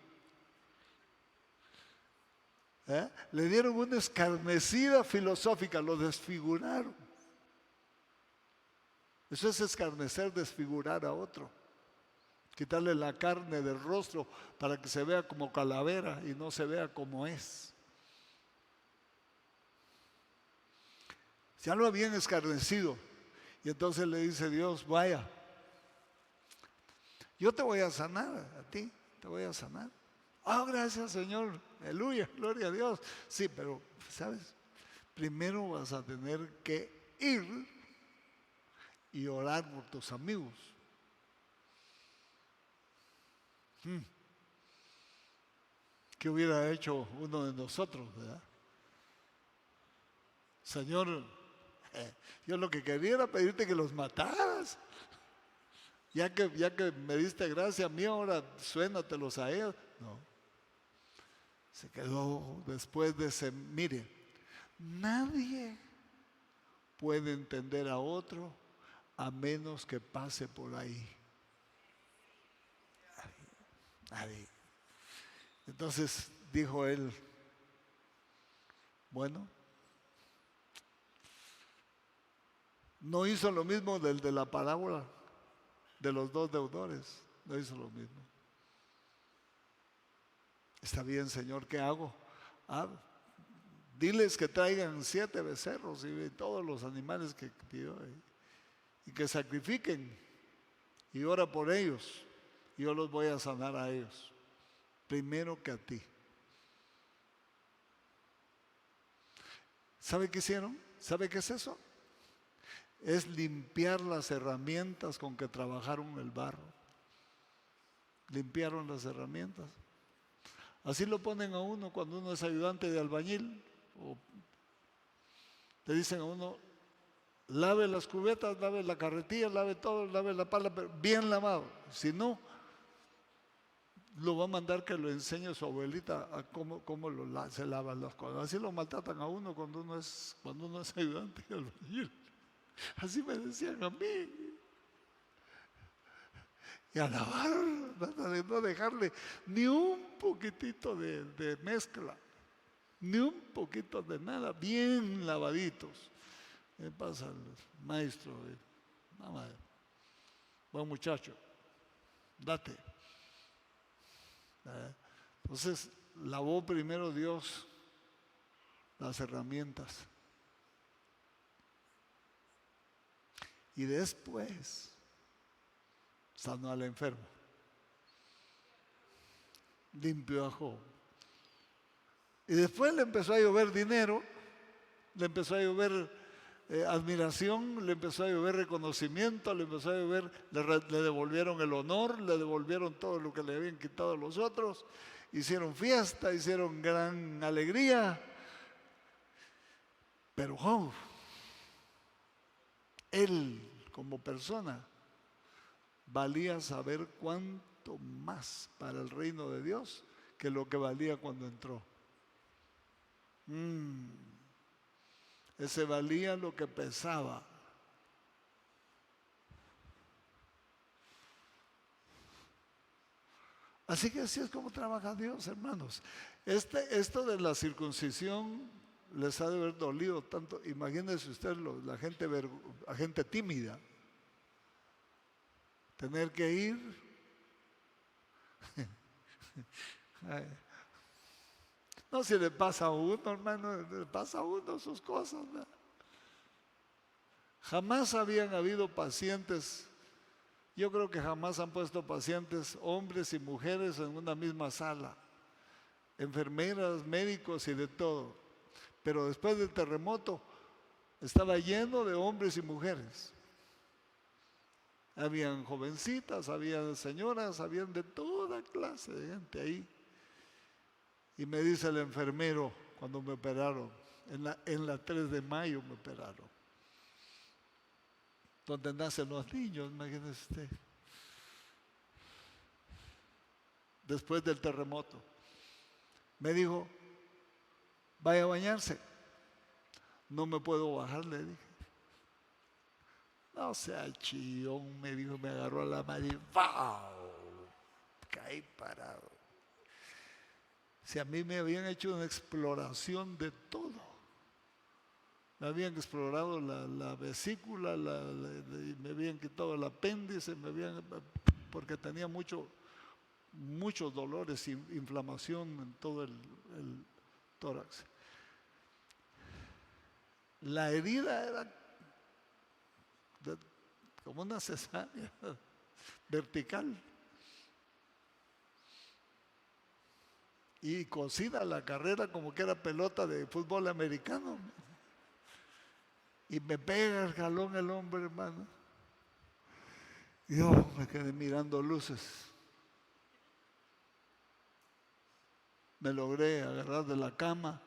le dieron una escarnecida filosófica, lo desfiguraron. Eso es escarnecer, desfigurar a otro, quitarle la carne del rostro para que se vea como calavera y no se vea como es. Ya lo habían escarnecido. Y entonces le dice Dios, vaya, yo te voy a sanar a ti, te voy a sanar. Oh, gracias Señor, aleluya, gloria a Dios. Sí, pero, ¿sabes? Primero vas a tener que ir y orar por tus amigos. ¿Qué hubiera hecho uno de nosotros, verdad? Señor, yo lo que quería era pedirte que los mataras. Ya que me diste gracia a mí, ahora suénatelos a ellos. No. Se quedó después de ese, mire, nadie puede entender a otro a menos que pase por ahí. Nadie. Entonces dijo él, bueno, no hizo lo mismo del de la parábola de los dos deudores, no hizo lo mismo. Está bien, Señor, ¿qué hago? Diles que traigan 7 becerros y todos los animales que pidió y que sacrifiquen y ora por ellos. Y yo los voy a sanar a ellos, primero que a ti. ¿Sabe qué hicieron? ¿Sabe qué es eso? Es limpiar las herramientas con que trabajaron el barro. Limpiaron las herramientas. Así lo ponen a uno cuando uno es ayudante de albañil. O le dicen a uno, lave las cubetas, lave la carretilla, lave todo, lave la pala, pero bien lavado. Si no, lo va a mandar que lo enseñe a su abuelita a cómo se lavan las cosas. Así lo maltratan a uno cuando uno es ayudante de albañil. Así me decían a mí. y alabar, de no dejarle ni un poquitito de mezcla, ni un poquito de nada, bien lavaditos. ¿Qué pasa el maestro? Nada, buen muchacho, date. Entonces, lavó primero Dios las herramientas. Y después sanó al enfermo. Limpió a Job. Y después le empezó a llover dinero, le empezó a llover admiración, le empezó a llover reconocimiento, le empezó a llover, le devolvieron el honor, le devolvieron todo lo que le habían quitado a los otros, hicieron fiesta, hicieron gran alegría. Pero Job, él como persona, valía saber cuánto más para el reino de Dios que lo que valía cuando entró. Ese valía lo que pesaba. Así que así es como trabaja Dios, hermanos. Esto de la circuncisión les ha de haber dolido tanto. Imagínense ustedes la gente tímida. Tener que ir. No, si le pasa a uno, hermano, le pasa a uno sus cosas, ¿verdad? Jamás habían habido pacientes, yo creo que jamás han puesto pacientes, hombres y mujeres, en una misma sala. Enfermeras, médicos y de todo. Pero después del terremoto estaba lleno de hombres y mujeres. Habían jovencitas, habían señoras, habían de toda clase de gente ahí. Y me dice el enfermero cuando me operaron, en la 3 de mayo me operaron, donde nacen los niños, imagínese usted, después del terremoto. Me dijo, vaya a bañarse. No me puedo bajar, le dije. No sea chillón, me dijo, me agarró a la mano y ¡wow! Caí parado. Si a mí me habían hecho una exploración de todo. Me habían explorado la vesícula, me habían quitado el apéndice, porque tenía muchos dolores, inflamación en todo el tórax. La herida era como una cesárea vertical. Y cosida la carrera como que era pelota de fútbol americano. Y me pega el jalón el hombre, hermano. Y yo me quedé mirando luces. Me logré agarrar de la cama.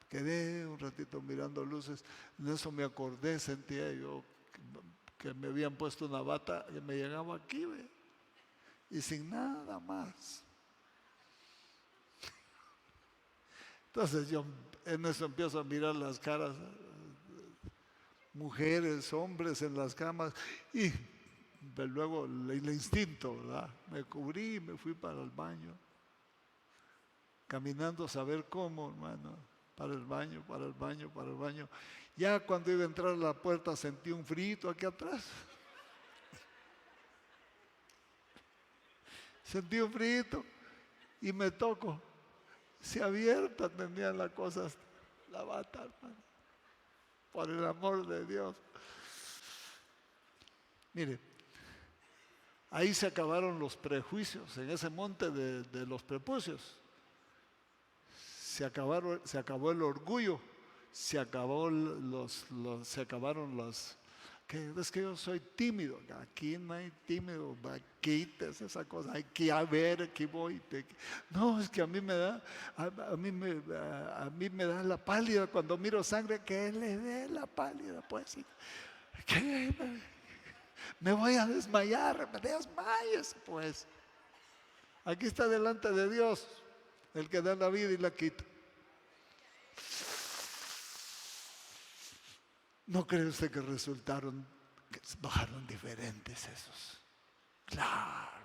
Quedé un ratito mirando luces. En eso me acordé, sentía yo que me habían puesto una bata que me llegaba aquí, ¿ve? Y sin nada más. Entonces yo en eso empiezo a mirar las caras, mujeres, hombres en las camas, y luego el instinto, ¿verdad? Me cubrí y me fui para el baño, caminando a saber cómo, hermano, para el baño, para el baño, para el baño. Ya cuando iba a entrar a la puerta sentí un frío aquí atrás. Sentí un frío y me toco. Se abierta tenía las cosas, la bata, hermano. Por el amor de Dios. Mire, ahí se acabaron los prejuicios, en ese monte de los prepucios. Se acabó el orgullo, se acabaron que es que yo soy tímido. Aquí no hay tímido, quites esa cosa, hay que ver, aquí voy. No, es que a mí me da la pálida cuando miro sangre, que le dé la pálida, pues. ¿Qué? Me voy a desmayar, me desmayes, pues. Aquí está delante de Dios, el que da la vida y la quita. ¿No cree usted que bajaron diferentes esos? Claro,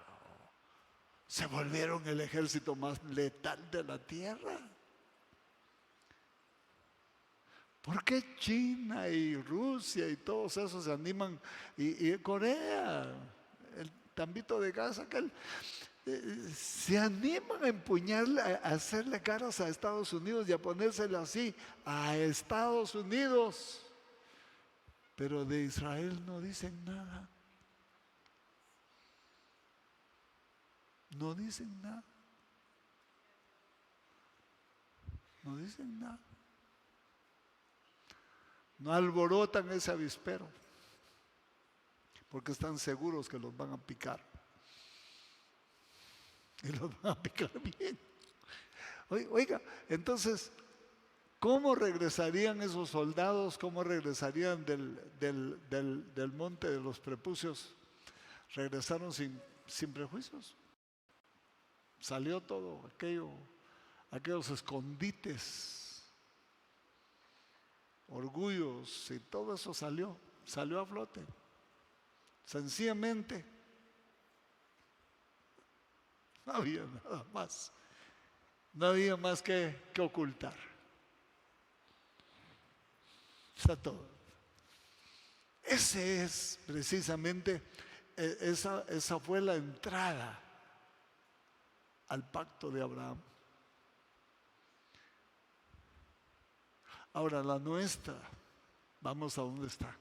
se volvieron el ejército más letal de la tierra. ¿Por qué China y Rusia y todos esos se animan? Y Corea, el Tambito de Gaza, aquel, se animan a empuñarle, a hacerle caras a Estados Unidos y a ponérselo así a Estados Unidos. Pero de Israel no dicen nada. No dicen nada. No dicen nada. No alborotan ese avispero, porque están seguros que los van a picar. Y los van a picar bien. Oiga, entonces, ¿cómo regresarían esos soldados? ¿Cómo regresarían del monte de los prepucios? Regresaron sin prejuicios. Salió todo aquellos escondites, orgullos y todo eso salió a flote. Sencillamente, no había nada más. No había más que ocultar. Está todo. Ese es precisamente, esa fue la entrada al pacto de Abraham. Ahora la nuestra, vamos a dónde está.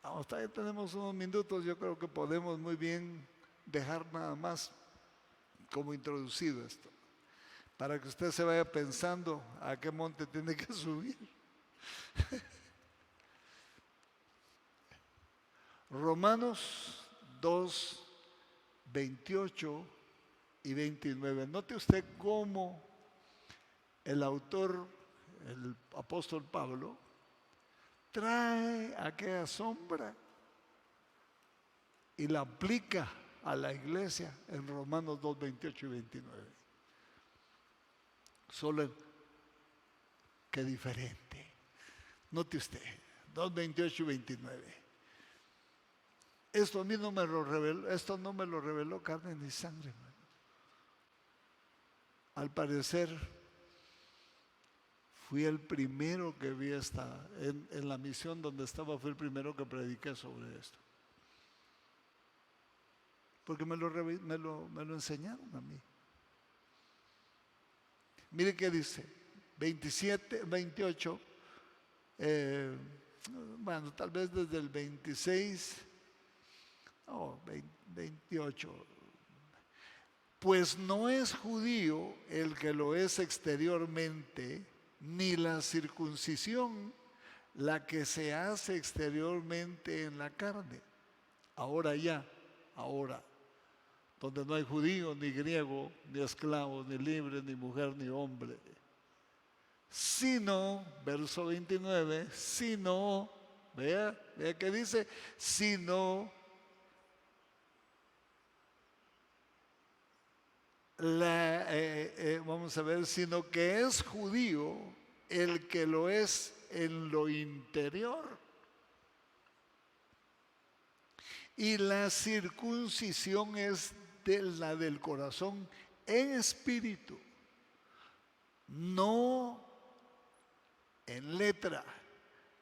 Vamos, todavía tenemos unos minutos, yo creo que podemos muy bien dejar nada más como introducido esto, para que usted se vaya pensando a qué monte tiene que subir. Romanos 2, 28 y 29. Note usted cómo el autor, el apóstol Pablo, trae aquella sombra y la aplica a la iglesia en Romanos 2, 28 y 29. Solo que diferente. Note usted, 2, 28 y 29. Esto a mí no me lo reveló, esto no me lo reveló carne ni sangre, hermano. Al parecer, fui el primero que vi en la misión donde estaba, fui el primero que prediqué sobre esto. Porque me lo enseñaron a mí. Mire qué dice, 27, 28, bueno, tal vez desde el 26, 28. Pues no es judío el que lo es exteriormente, ni la circuncisión la que se hace exteriormente en la carne. Ahora, donde no hay judío, ni griego, ni esclavo, ni libre, ni mujer, ni hombre. Sino, verso 29, sino, vea que dice, sino vamos a ver, sino que es judío el que lo es en lo interior. Y la circuncisión es la del corazón en espíritu, no en letra,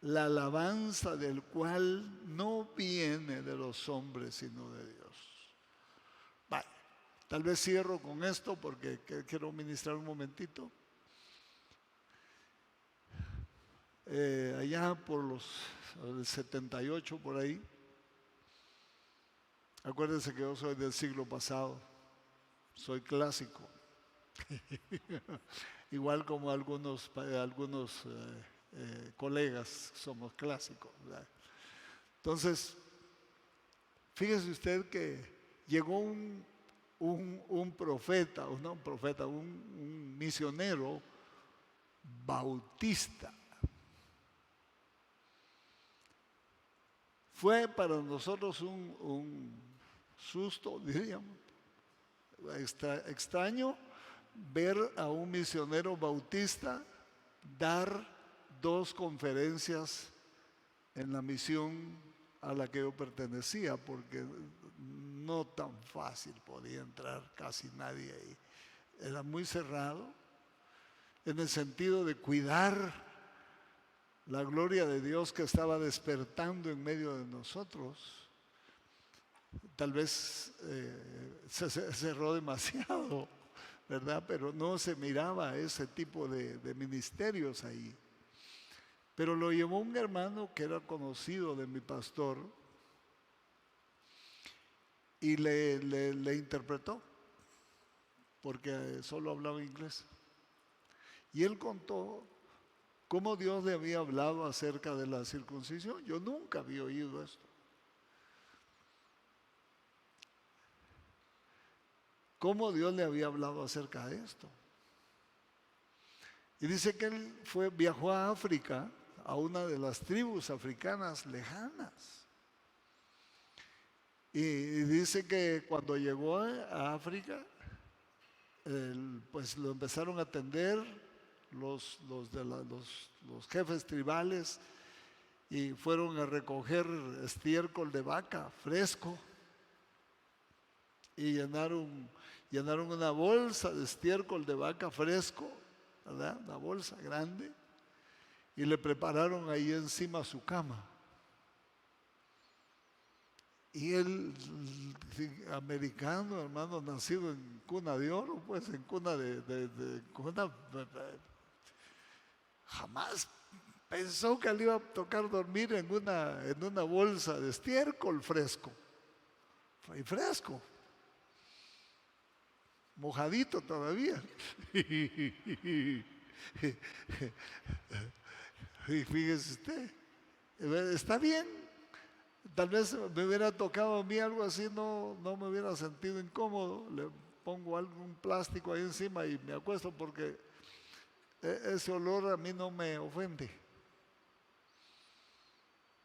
la alabanza del cual no viene de los hombres sino de Dios. Vale, tal vez cierro con esto porque quiero ministrar un momentito. Allá por el 78 por ahí, acuérdense que yo soy del siglo pasado, soy clásico, igual como algunos colegas somos clásicos, ¿verdad? Entonces, fíjese usted que llegó un profeta, no un profeta, un misionero bautista. Fue para nosotros un susto, diríamos, extraño ver a un misionero bautista dar 2 conferencias en la misión a la que yo pertenecía, porque no tan fácil podía entrar casi nadie ahí. Era muy cerrado en el sentido de cuidar la gloria de Dios que estaba despertando en medio de nosotros. Tal vez se cerró demasiado, ¿verdad? Pero no se miraba ese tipo de ministerios ahí. Pero lo llevó un hermano que era conocido de mi pastor y le interpretó, porque solo hablaba inglés. Y él contó cómo Dios le había hablado acerca de la circuncisión. Yo nunca había oído esto. Cómo Dios le había hablado acerca de esto. Y dice que él viajó a África, a una de las tribus africanas lejanas. Y dice que cuando llegó a África, pues lo empezaron a atender los jefes tribales y fueron a recoger estiércol de vaca fresco y llenaron una bolsa de estiércol de vaca fresco, ¿verdad? Una bolsa grande, y le prepararon ahí encima su cama. Y él, americano, hermano, nacido en cuna de oro, pues en cuna cuna, jamás pensó que le iba a tocar dormir en una bolsa de estiércol fresco. Y fresco, mojadito todavía. Y fíjese usted, está bien. Tal vez me hubiera tocado a mí algo así, no me hubiera sentido incómodo. Le pongo algún plástico ahí encima y me acuesto porque ese olor a mí no me ofende.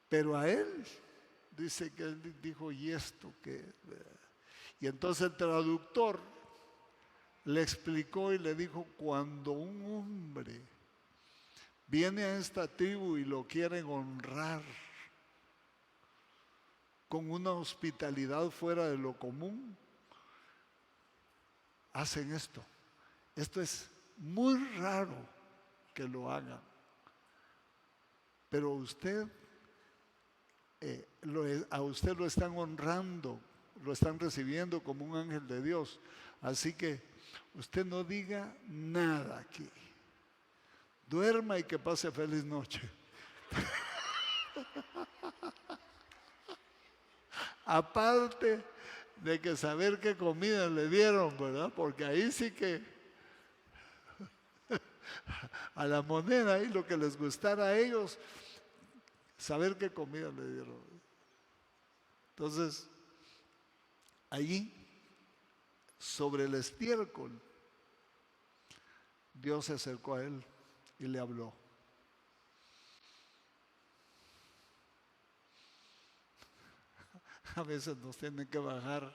Pero a él, dice que él dijo, ¿y esto qué? Y entonces el traductor le explicó y le dijo, cuando un hombre viene a esta tribu y lo quieren honrar con una hospitalidad fuera de lo común, hacen esto. Esto es muy raro que lo hagan, pero a usted lo están honrando, lo están recibiendo como un ángel de Dios. Así que usted no diga nada aquí. Duerma y que pase feliz noche. Aparte de que saber qué comida le dieron, ¿verdad? Porque ahí sí que a la moneda ahí lo que les gustara a ellos, saber qué comida le dieron. Entonces, allí, sobre el estiércol, Dios se acercó a él y le habló. A veces nos tienen que bajar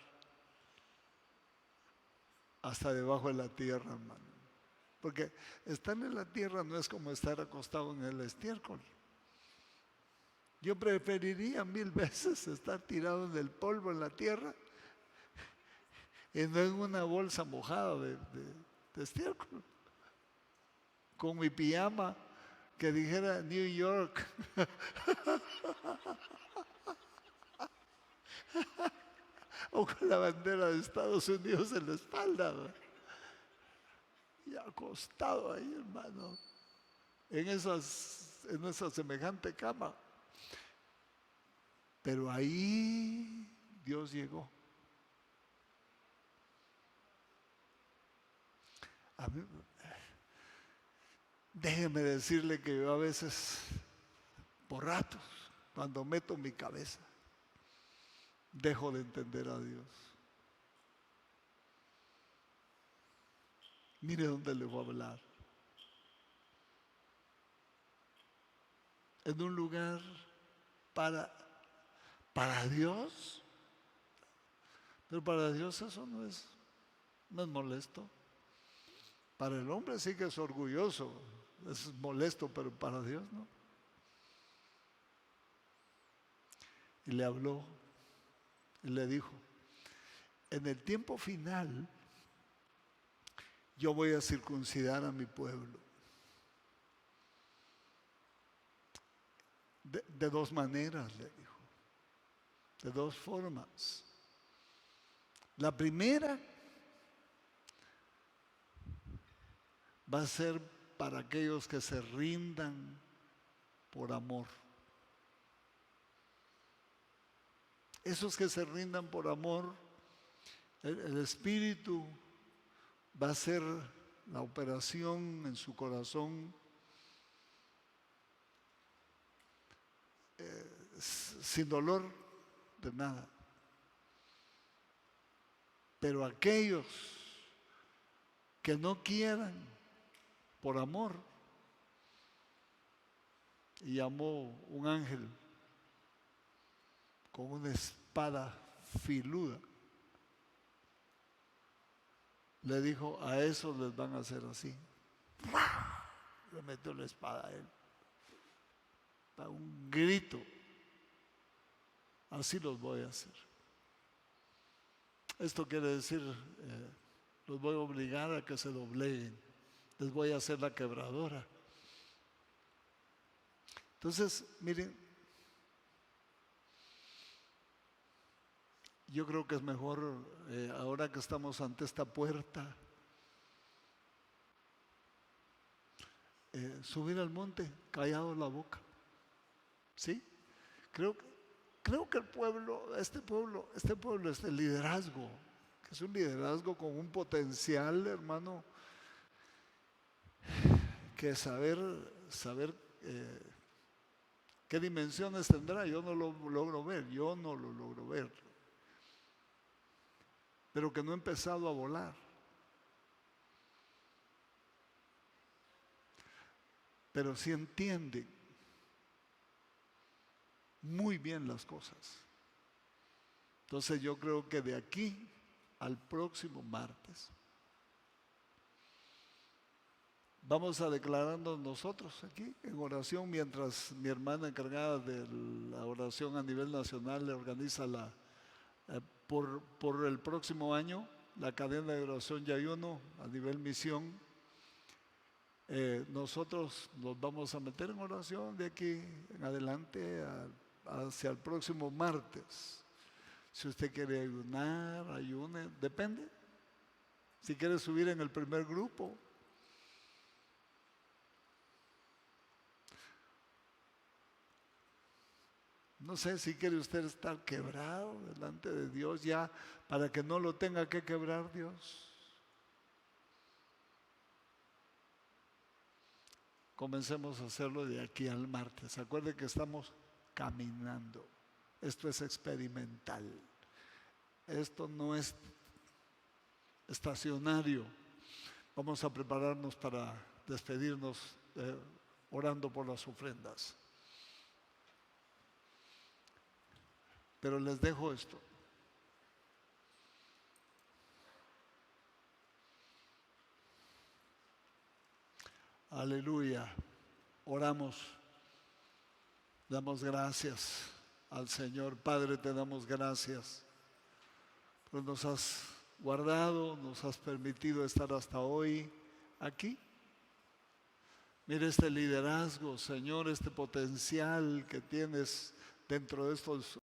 hasta debajo de la tierra, hermano. Porque estar en la tierra no es como estar acostado en el estiércol. Yo preferiría 1000 veces estar tirado en el polvo en la tierra y no en una bolsa mojada de estiércol. Con mi pijama que dijera New York. O con la bandera de Estados Unidos en la espalda, ¿no? Y acostado ahí, hermano, en esa semejante cama. Pero ahí Dios llegó. A mí, déjeme decirle que yo a veces, por ratos, cuando meto mi cabeza, dejo de entender a Dios. Mire dónde le voy a hablar. En un lugar para Dios. Pero para Dios eso no es molesto. Para el hombre sí que es orgulloso, es molesto, pero para Dios no. Y le habló y le dijo, en el tiempo final yo voy a circuncidar a mi pueblo. De dos maneras, le dijo, de dos formas. La primera va a ser para aquellos que se rindan por amor. Esos que se rindan por amor, el Espíritu va a hacer la operación en su corazón sin dolor de nada. Pero aquellos que no quieran por amor, y llamó un ángel con una espada filuda, le dijo, a esos les van a hacer así. Le metió la espada a él. Para un grito. Así los voy a hacer. Esto quiere decir, los voy a obligar a que se dobleguen. Les voy a hacer la quebradora. Entonces, miren, yo creo que es mejor, ahora que estamos ante esta puerta, subir al monte, callados la boca. ¿Sí? Creo que este pueblo es el liderazgo, que es un liderazgo con un potencial, hermano, que saber qué dimensiones tendrá, yo no lo logro ver, pero que no ha empezado a volar. Pero sí entienden muy bien las cosas. Entonces yo creo que de aquí al próximo martes vamos a declararnos nosotros aquí en oración, mientras mi hermana encargada de la oración a nivel nacional le organiza por el próximo año la cadena de oración y ayuno a nivel misión. Nosotros nos vamos a meter en oración de aquí en adelante hacia el próximo martes. Si usted quiere ayunar, ayune, depende. Si quiere subir en el primer grupo, no sé si quiere usted estar quebrado delante de Dios ya para que no lo tenga que quebrar Dios. Comencemos a hacerlo de aquí al martes. Acuerde que estamos caminando. Esto es experimental. Esto no es estacionario. Vamos a prepararnos para despedirnos orando por las ofrendas. Pero les dejo esto. Aleluya. Oramos. Damos gracias al Señor. Padre, te damos gracias. Pues nos has guardado, nos has permitido estar hasta hoy aquí. Mira este liderazgo, Señor, este potencial que tienes dentro de estos